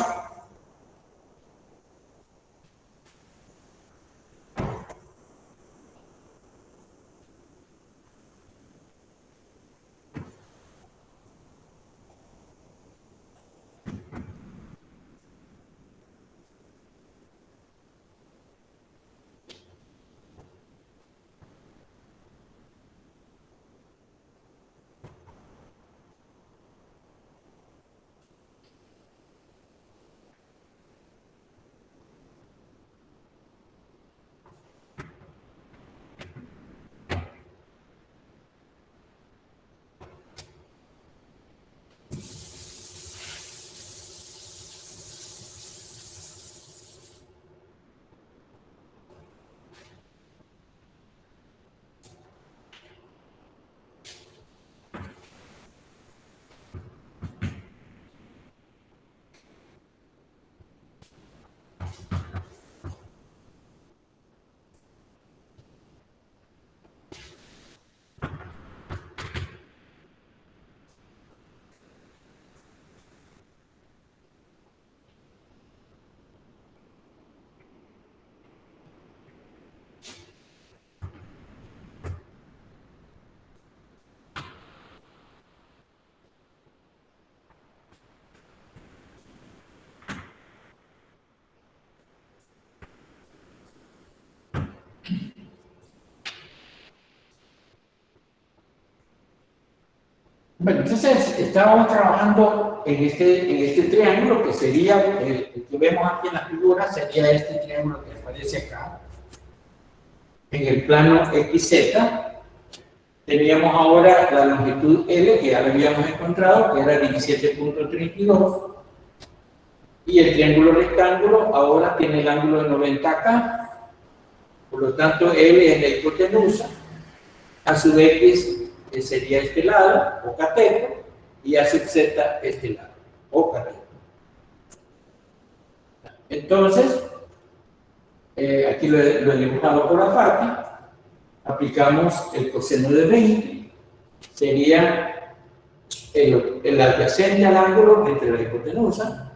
Bueno, entonces estábamos trabajando en este triángulo que sería, el que vemos aquí en la figura, sería este triángulo que aparece acá. En el plano XZ, teníamos ahora la longitud L, que ya la habíamos encontrado, que era 17.32, y el triángulo rectángulo ahora tiene el ángulo de 90 acá, por lo tanto L es la hipotenusa, a su X sería este lado, o cateto, y a sub Z este lado, o cateto. Entonces, aquí lo he dibujado por aparte, aplicamos el coseno de 20, sería el adyacente al ángulo entre la hipotenusa,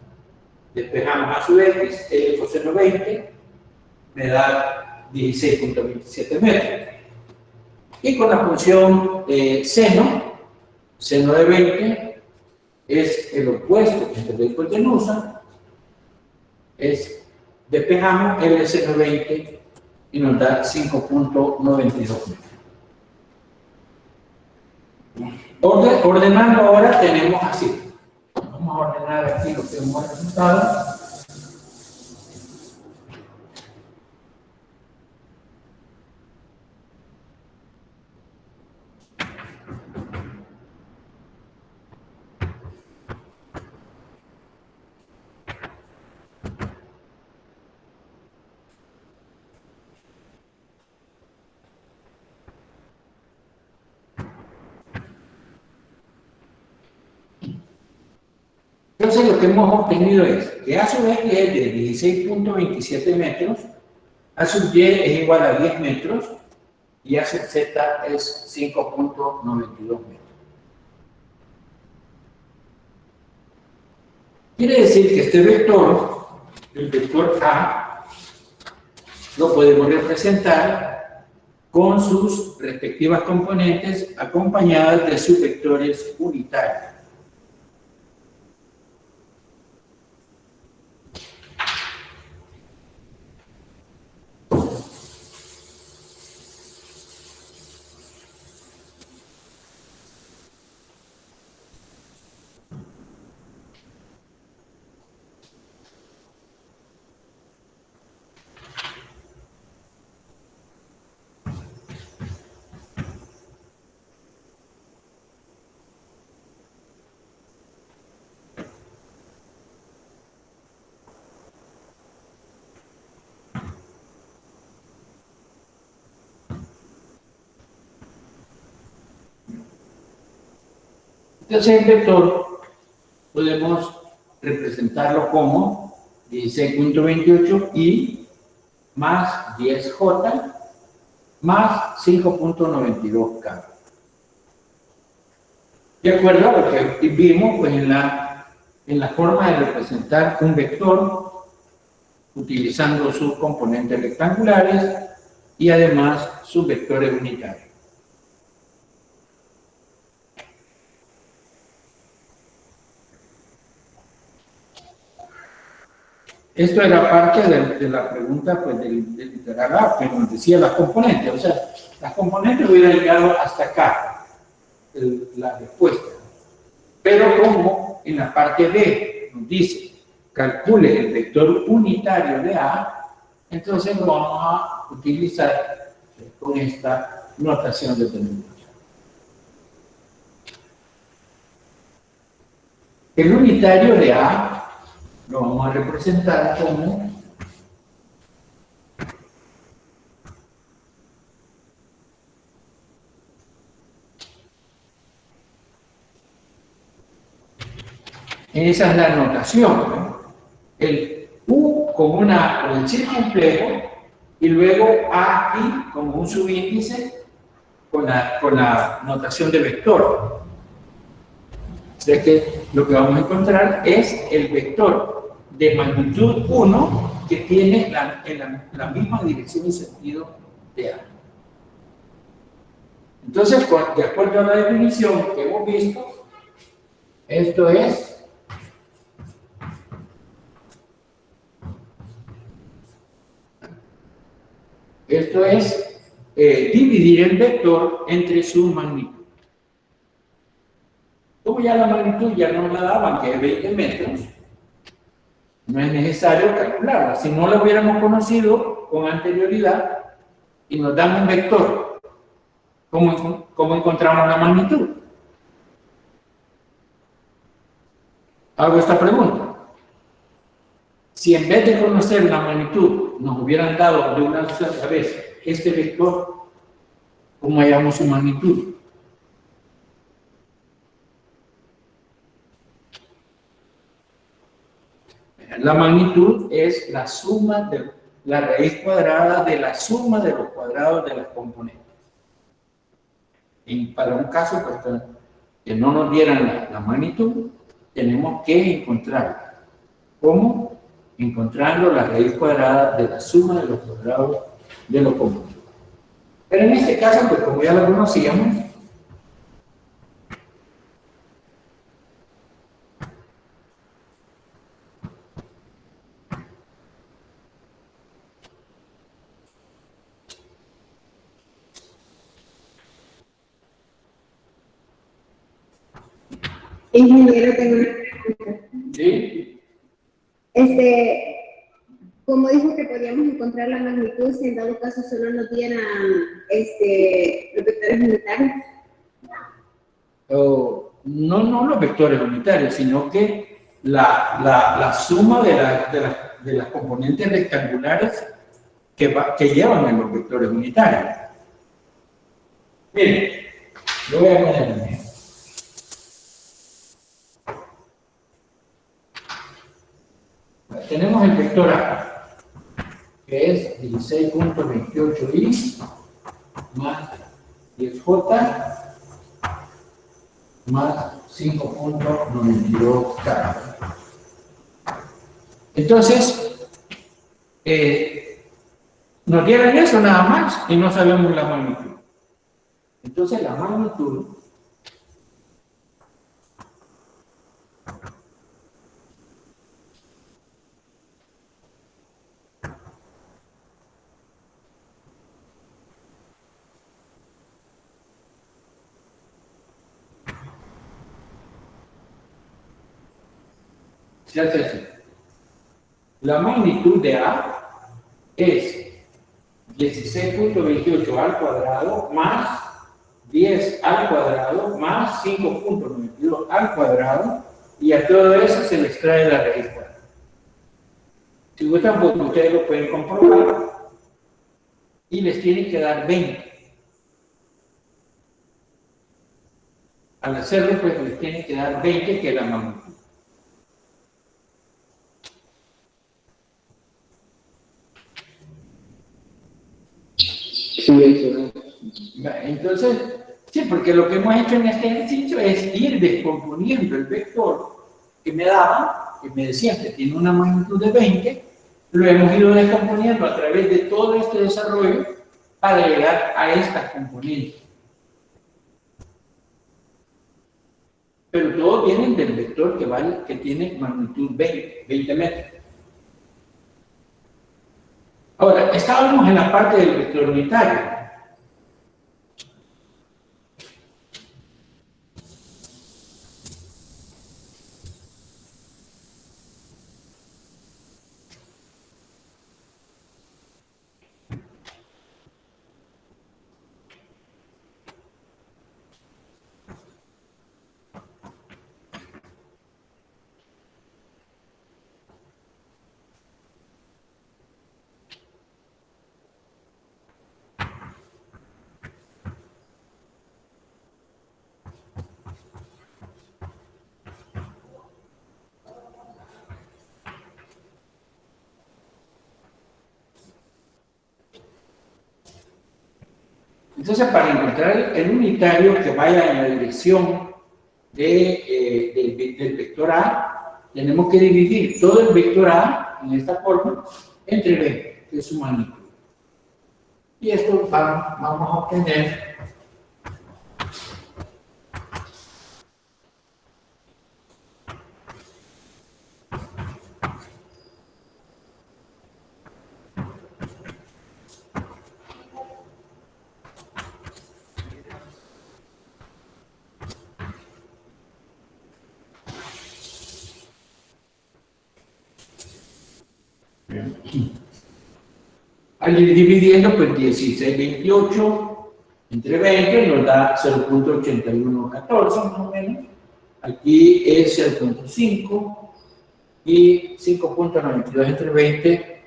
despejamos a su X, el coseno 20, me da 16.27 metros. Y con la función seno de 20 es el opuesto entre la hipotenusa, despejamos el seno 20 y nos da 5.92 metros. Ordenando ahora tenemos así. Vamos a ordenar aquí lo que hemos resultado. Entonces lo que hemos obtenido es que A sub X es de 16.27 metros, A sub Y es igual a 10 metros y A sub Z es 5.92 metros. Quiere decir que este vector, el vector A, lo podemos representar con sus respectivas componentes acompañadas de sus vectores unitarios. Entonces el vector podemos representarlo como 16.28i más 10j más 5.92k. De acuerdo a lo que vimos pues, en la forma de representar un vector utilizando sus componentes rectangulares y además sus vectores unitarios. Esto era parte de la pregunta pues, del literal A, que nos decía las componentes. O sea, las componentes hubieran llegado hasta acá, la respuesta. Pero como en la parte B nos dice, calcule el vector unitario de A, entonces lo vamos a utilizar con esta notación de términos. El unitario de A lo vamos a representar como esa es la notación, ¿no? El U como el circunflejo y luego A aquí como un subíndice con la notación de vector. O sea que lo que vamos a encontrar es el vector de magnitud 1 que tiene la misma dirección y sentido de A. Entonces, de acuerdo a la definición que hemos visto, esto es dividir el vector entre su magnitud. Como ya la magnitud ya nos la daban, que es 20 metros, no es necesario calcularla. Si no la hubiéramos conocido con anterioridad y nos dan un vector, ¿cómo encontramos la magnitud? Hago esta pregunta. Si en vez de conocer la magnitud nos hubieran dado de una sola vez este vector, ¿cómo hallamos su magnitud? La magnitud es la suma de la raíz cuadrada de la suma de los cuadrados de las componentes. Y para un caso pues, que no nos dieran la magnitud, tenemos que encontrarla. ¿Cómo? Encontrando la raíz cuadrada de la suma de los cuadrados de los componentes. Pero en este caso, pues como ya lo conocíamos, Ingeniero, tengo una pregunta. ¿sí? Como dijo que podíamos encontrar la magnitud si en dado caso solo nos dieran los vectores unitarios. No los vectores unitarios, sino que la suma de las componentes rectangulares que llevan en los vectores unitarios. Miren, lo voy a poner en ejemplo. Tenemos el vector A, que es 16.28i más 10j más 5.92k. Entonces, nos dieron eso nada más y no sabemos la magnitud. Entonces, la magnitud se hace así. La magnitud de A es 16.28 al cuadrado más 10 al cuadrado más 5.92 al cuadrado, y a todo eso se le extrae la raíz cuadrada. Si gustan, pues ustedes lo pueden comprobar y les tienen que dar 20. Al hacerlo, pues les tienen que dar 20, que es la magnitud. Sí, eso. Entonces, sí, porque lo que hemos hecho en este ejercicio es ir descomponiendo el vector que me daban, que me decían que tiene una magnitud de 20, lo hemos ido descomponiendo a través de todo este desarrollo para llegar a estas componentes. Pero todos vienen del vector que tiene magnitud 20 metros. Ahora, estábamos en la parte del vector unitario. Entonces, para encontrar el unitario que vaya en la dirección del vector A, tenemos que dividir todo el vector A en esta forma entre B, que es su magnitud. Y esto vamos a obtener Al ir dividiendo, pues 1628 entre 20 nos da 0.8114 más o menos. Aquí es 0.5 y 5.92 entre 20,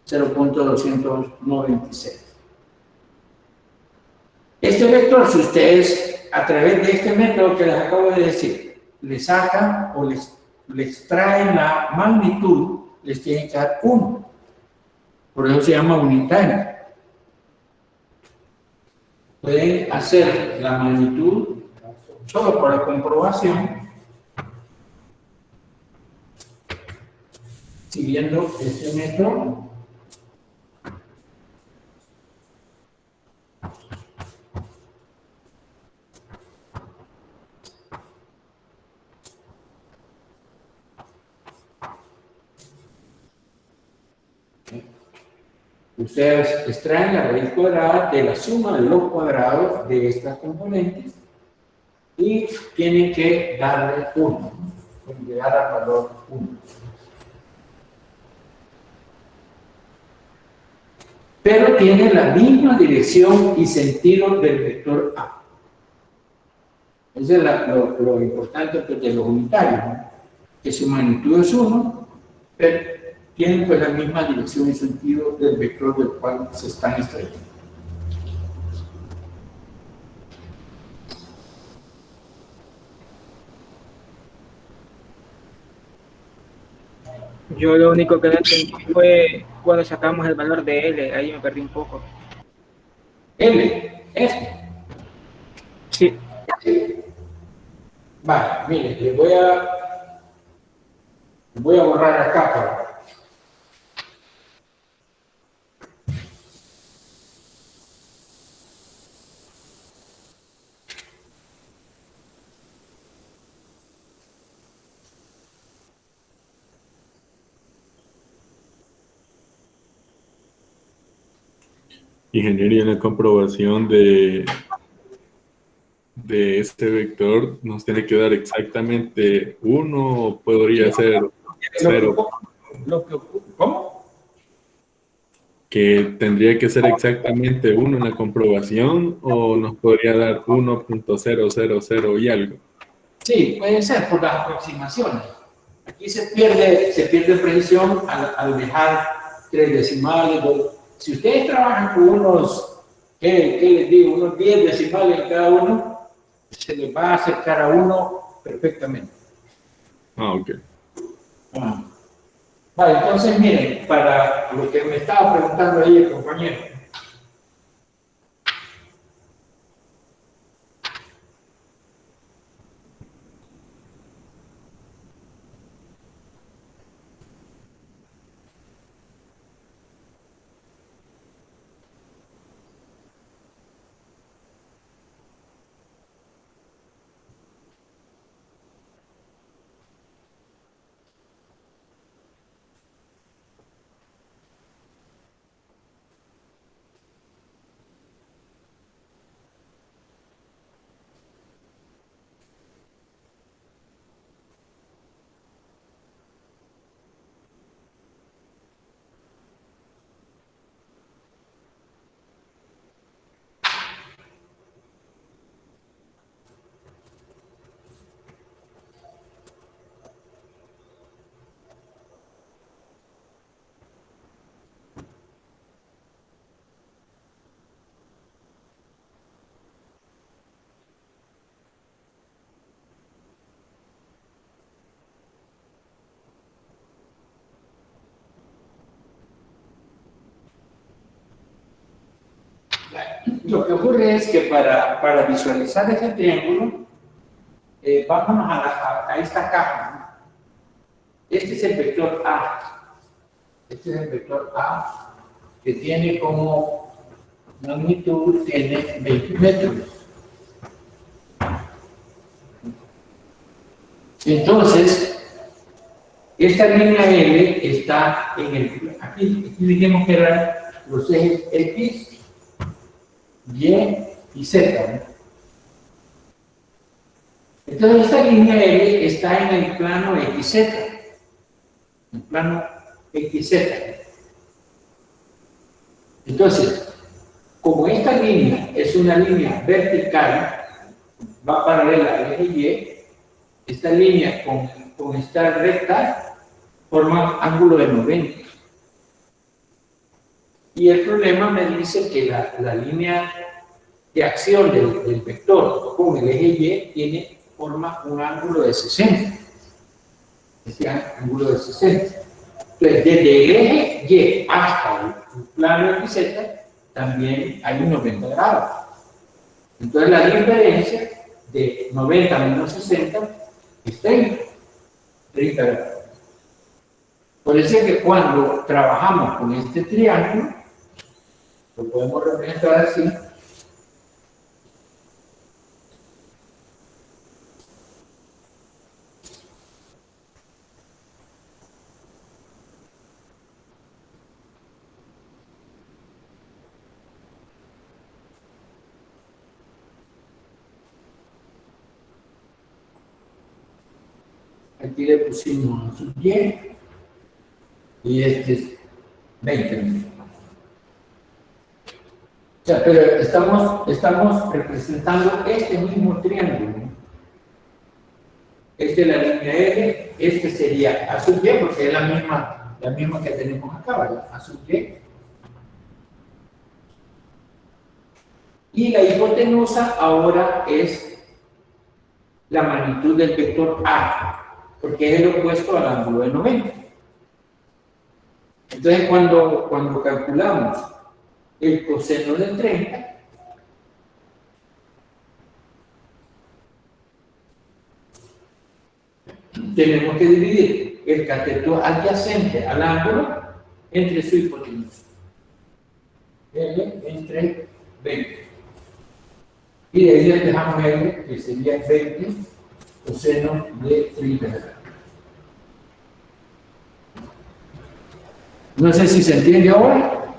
0.296. Este vector, si ustedes a través de este método que les acabo de decir, le sacan o les extraen la magnitud, les tienen que dar 1. Por eso se llama unitario. Pueden hacer la magnitud solo por la comprobación, siguiendo este método. Ustedes extraen la raíz cuadrada de la suma de los cuadrados de estas componentes y tienen que darle 1, llegar al valor 1. Pero tiene la misma dirección y sentido del vector A. Eso es lo importante de los unitarios, ¿no? Que su magnitud es 1, pero tienen pues la misma dirección y sentido del vector del cual se están extrayendo. Yo lo único que no entendí fue cuando sacamos el valor de L, ahí me perdí un poco. L, este. Sí. Vale, mire, le voy a borrar acá para... Ingeniería, en la comprobación de este vector nos tiene que dar exactamente 1 o podría ser 0. ¿Cómo? Que tendría que ser exactamente 1 en la comprobación o nos podría dar 1.000 y algo. Sí, puede ser por las aproximaciones. Aquí se pierde precisión al dejar 3 decimales. Si ustedes trabajan con unos, ¿qué les digo? Unos 10 decimales en cada uno, se les va a acercar a 1 perfectamente. Ah, ok. Vale, entonces miren, para lo que me estaba preguntando ahí el compañero. Lo que ocurre es que para visualizar ese triángulo, vámonos a esta caja, ¿no? Este es el vector A. Este es el vector A, que tiene como magnitud, tiene 20 metros. Entonces, esta línea L está en el... Aquí dijimos que eran los ejes X, Y y Z, ¿no? Entonces esta línea L está en el plano XZ, el plano XZ. Entonces, como esta línea es una línea vertical, va paralela al eje Y, esta línea con esta recta forma ángulo de 90. Y el problema me dice que la línea de acción del vector con el eje Y forma un ángulo de 60. Este ángulo de 60. Entonces, desde el eje Y hasta el plano XZ también hay un 90 grados. Entonces, la diferencia de 90 menos 60 es 30 grados. Por eso es que cuando trabajamos con este triángulo, lo podemos representar así. Aquí le pusimos sub Y y este es 20. O sea, pero estamos representando este mismo triángulo. Esta es la línea L, este sería A sub Y, porque es la misma que tenemos acá, ¿verdad? A sub Y. Y la hipotenusa ahora es la magnitud del vector A, porque es el opuesto al ángulo de 90. Entonces, cuando calculamos el coseno de 30, tenemos que dividir el cateto adyacente al ángulo entre su hipotenusa. L entre 20. Y de ahí le dejamos L, que sería 20 coseno de 30 grados. No sé si se entiende ahora.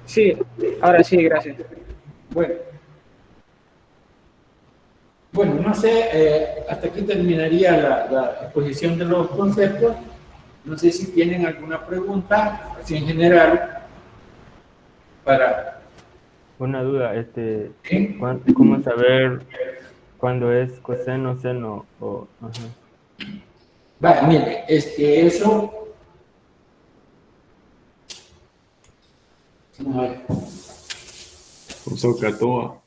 Sí, ahora sí, gracias. Bueno, no sé, hasta aquí terminaría la exposición de los conceptos. No sé si tienen alguna pregunta, así en general, para... Una duda, ¿Sí? ¿cómo saber cuándo es coseno, seno o...? Ajá. Vale, mire, eso... A ver. Con Socatoa.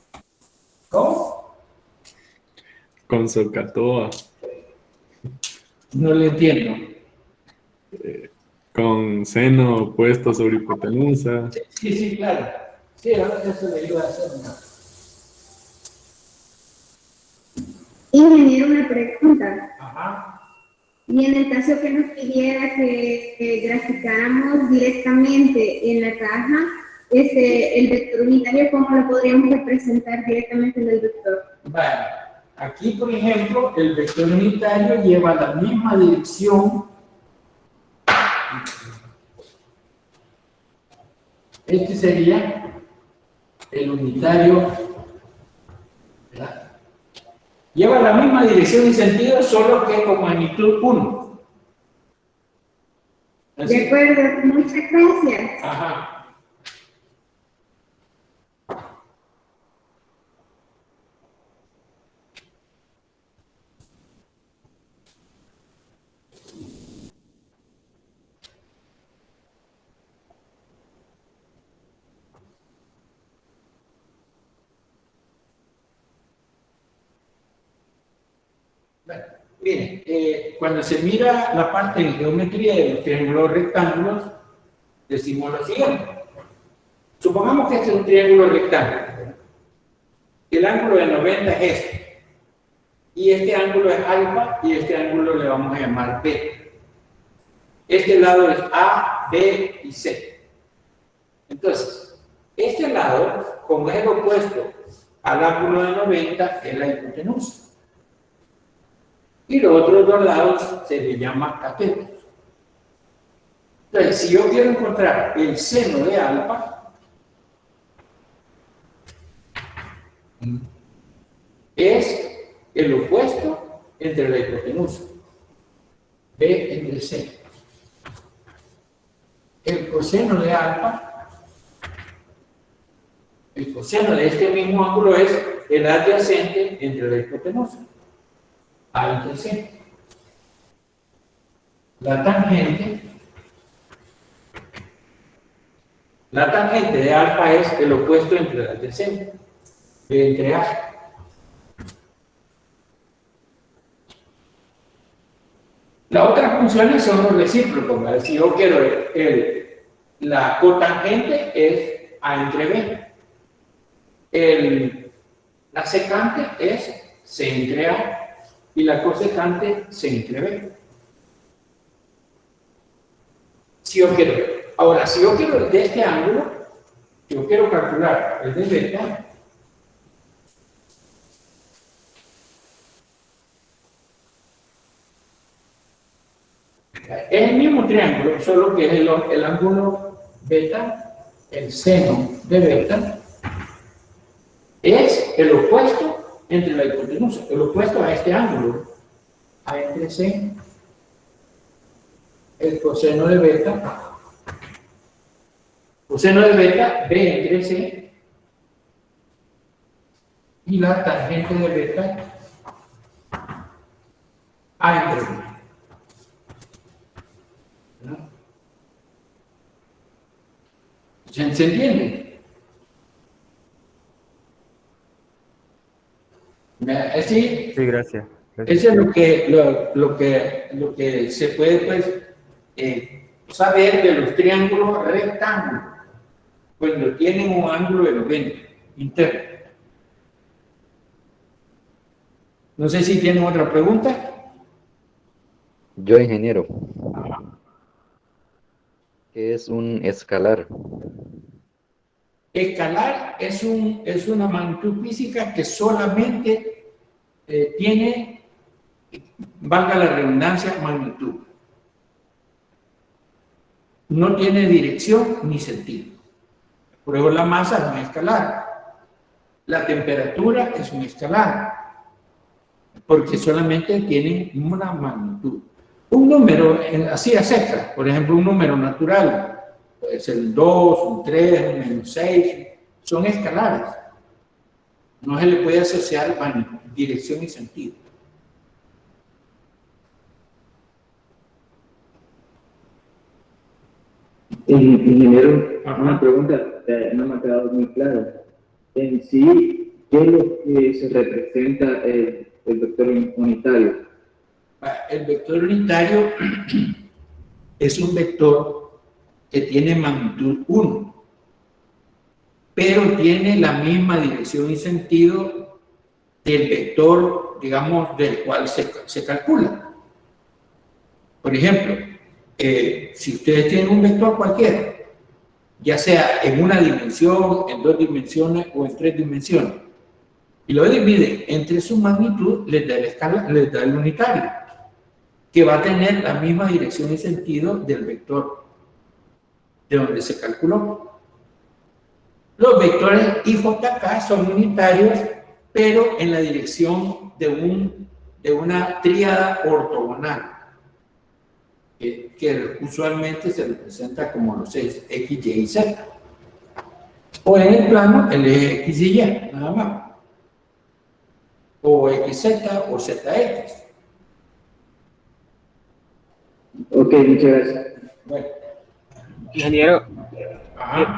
¿Cómo? Con Socatoa. No le entiendo. Con seno opuesto sobre hipotenusa. Sí, claro. Sí, ahora eso le iba a hacer una... Ingeniero, una pregunta. Ajá. Y en el caso que nos pidiera que graficáramos directamente en la caja, el vector unitario, ¿cómo lo podríamos representar directamente en el vector? Vale. Aquí, por ejemplo, el vector unitario lleva la misma dirección. Este sería el unitario, ¿verdad? Lleva la misma dirección y sentido, solo que con magnitud 1. De acuerdo, muchas gracias. Ajá. Bueno, miren, cuando se mira la parte de geometría de los triángulos rectángulos, decimos lo siguiente. Supongamos que este es un triángulo rectángulo. El ángulo de 90 es este. Y este ángulo es alfa y este ángulo le vamos a llamar B. Este lado es A, B y C. Entonces, este lado, como es el opuesto al ángulo de 90, es la hipotenusa. Y los otros dos lados se le llama catetos. Entonces, si yo quiero encontrar el seno de alfa, es el opuesto entre la hipotenusa, B entre C. el coseno de alfa, el coseno de este mismo ángulo es el adyacente entre la hipotenusa, A entre C. La tangente de alfa es el opuesto entre el adyacente, B entre A. Las otras funciones son los recíprocos. Si yo quiero la cotangente es A entre B. La secante es C entre A. Y la cosecante C entre B. Si yo quiero. Ahora, si yo quiero de este ángulo, yo quiero calcular el de beta. Es el mismo triángulo, solo que es el ángulo beta, el seno de beta, es el opuesto entre la hipotenusa, el opuesto a este ángulo, A entre C, el coseno de beta, coseno de beta, B entre C, y la tangente de beta, A entre B. ¿Se entiende? ¿Sí? Sí, gracias. Eso es lo que se puede pues, saber de los triángulos rectángulos cuando tienen un ángulo de 90 interno. No sé si tienen otra pregunta. Yo, ingeniero. ¿Qué es un escalar? Escalar es una magnitud física que solamente tiene, valga la redundancia, magnitud. No tiene dirección ni sentido. Por ejemplo, la masa es un escalar. La temperatura es un escalar. Porque solamente tiene una magnitud. Un número así a secas, por ejemplo, un número natural, puede ser el 2, un 3, un menos 6, son escalares. No se le puede asociar dirección y sentido. Ingeniero, una pregunta, no me ha quedado muy claro. En sí, ¿qué es lo que se representa el vector unitario? El vector unitario es un vector que tiene magnitud 1, pero tiene la misma dirección y sentido del vector, digamos, del cual se calcula. Por ejemplo, si ustedes tienen un vector cualquiera, ya sea en una dimensión, en 2 dimensiones o en 3 dimensiones, y lo dividen entre su magnitud, les da el unitario, que va a tener la misma dirección y sentido del vector de donde se calculó. Los vectores I, J, K son unitarios, pero en la dirección de una tríada ortogonal, que usualmente se representa como los ejes X, Y y Z. O en el plano, el eje X y Y, nada más. O XZ o ZX. Ok, muchas gracias. Bueno. Ingeniero,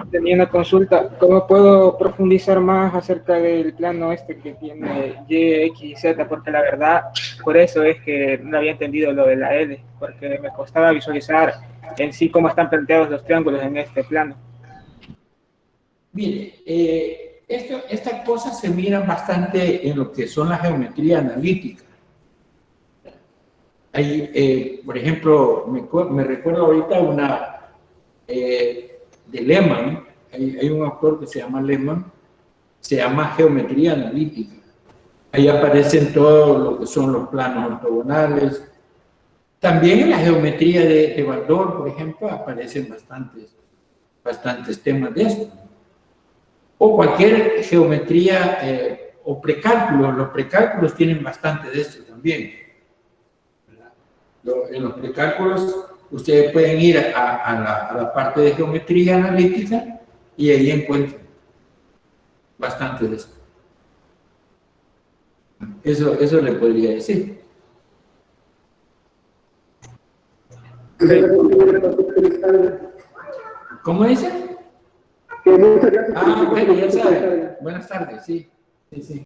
tenía una consulta. ¿Cómo puedo profundizar más acerca del plano este que tiene Y, X y Z? Porque la verdad, por eso es que no había entendido lo de la L, porque me costaba visualizar en sí cómo están planteados los triángulos en este plano. Mire, estas cosas se miran bastante en lo que son la geometría analítica. Hay, por ejemplo, me recuerdo ahorita una de Lehmann, hay un autor que se llama Lehmann, se llama Geometría Analítica. Ahí aparecen todo lo que son los planos ortogonales. También en la geometría de Van Dort, por ejemplo, aparecen bastantes temas de esto. O cualquier geometría o precálculos. Los precálculos tienen bastante de esto también. En los precálculos Ustedes pueden ir a la parte de geometría analítica y ahí encuentran bastante de esto. Eso le podría decir. ¿Cómo dice? Ah, bueno, ya sabe. Buenas tardes, sí. Sí, sí.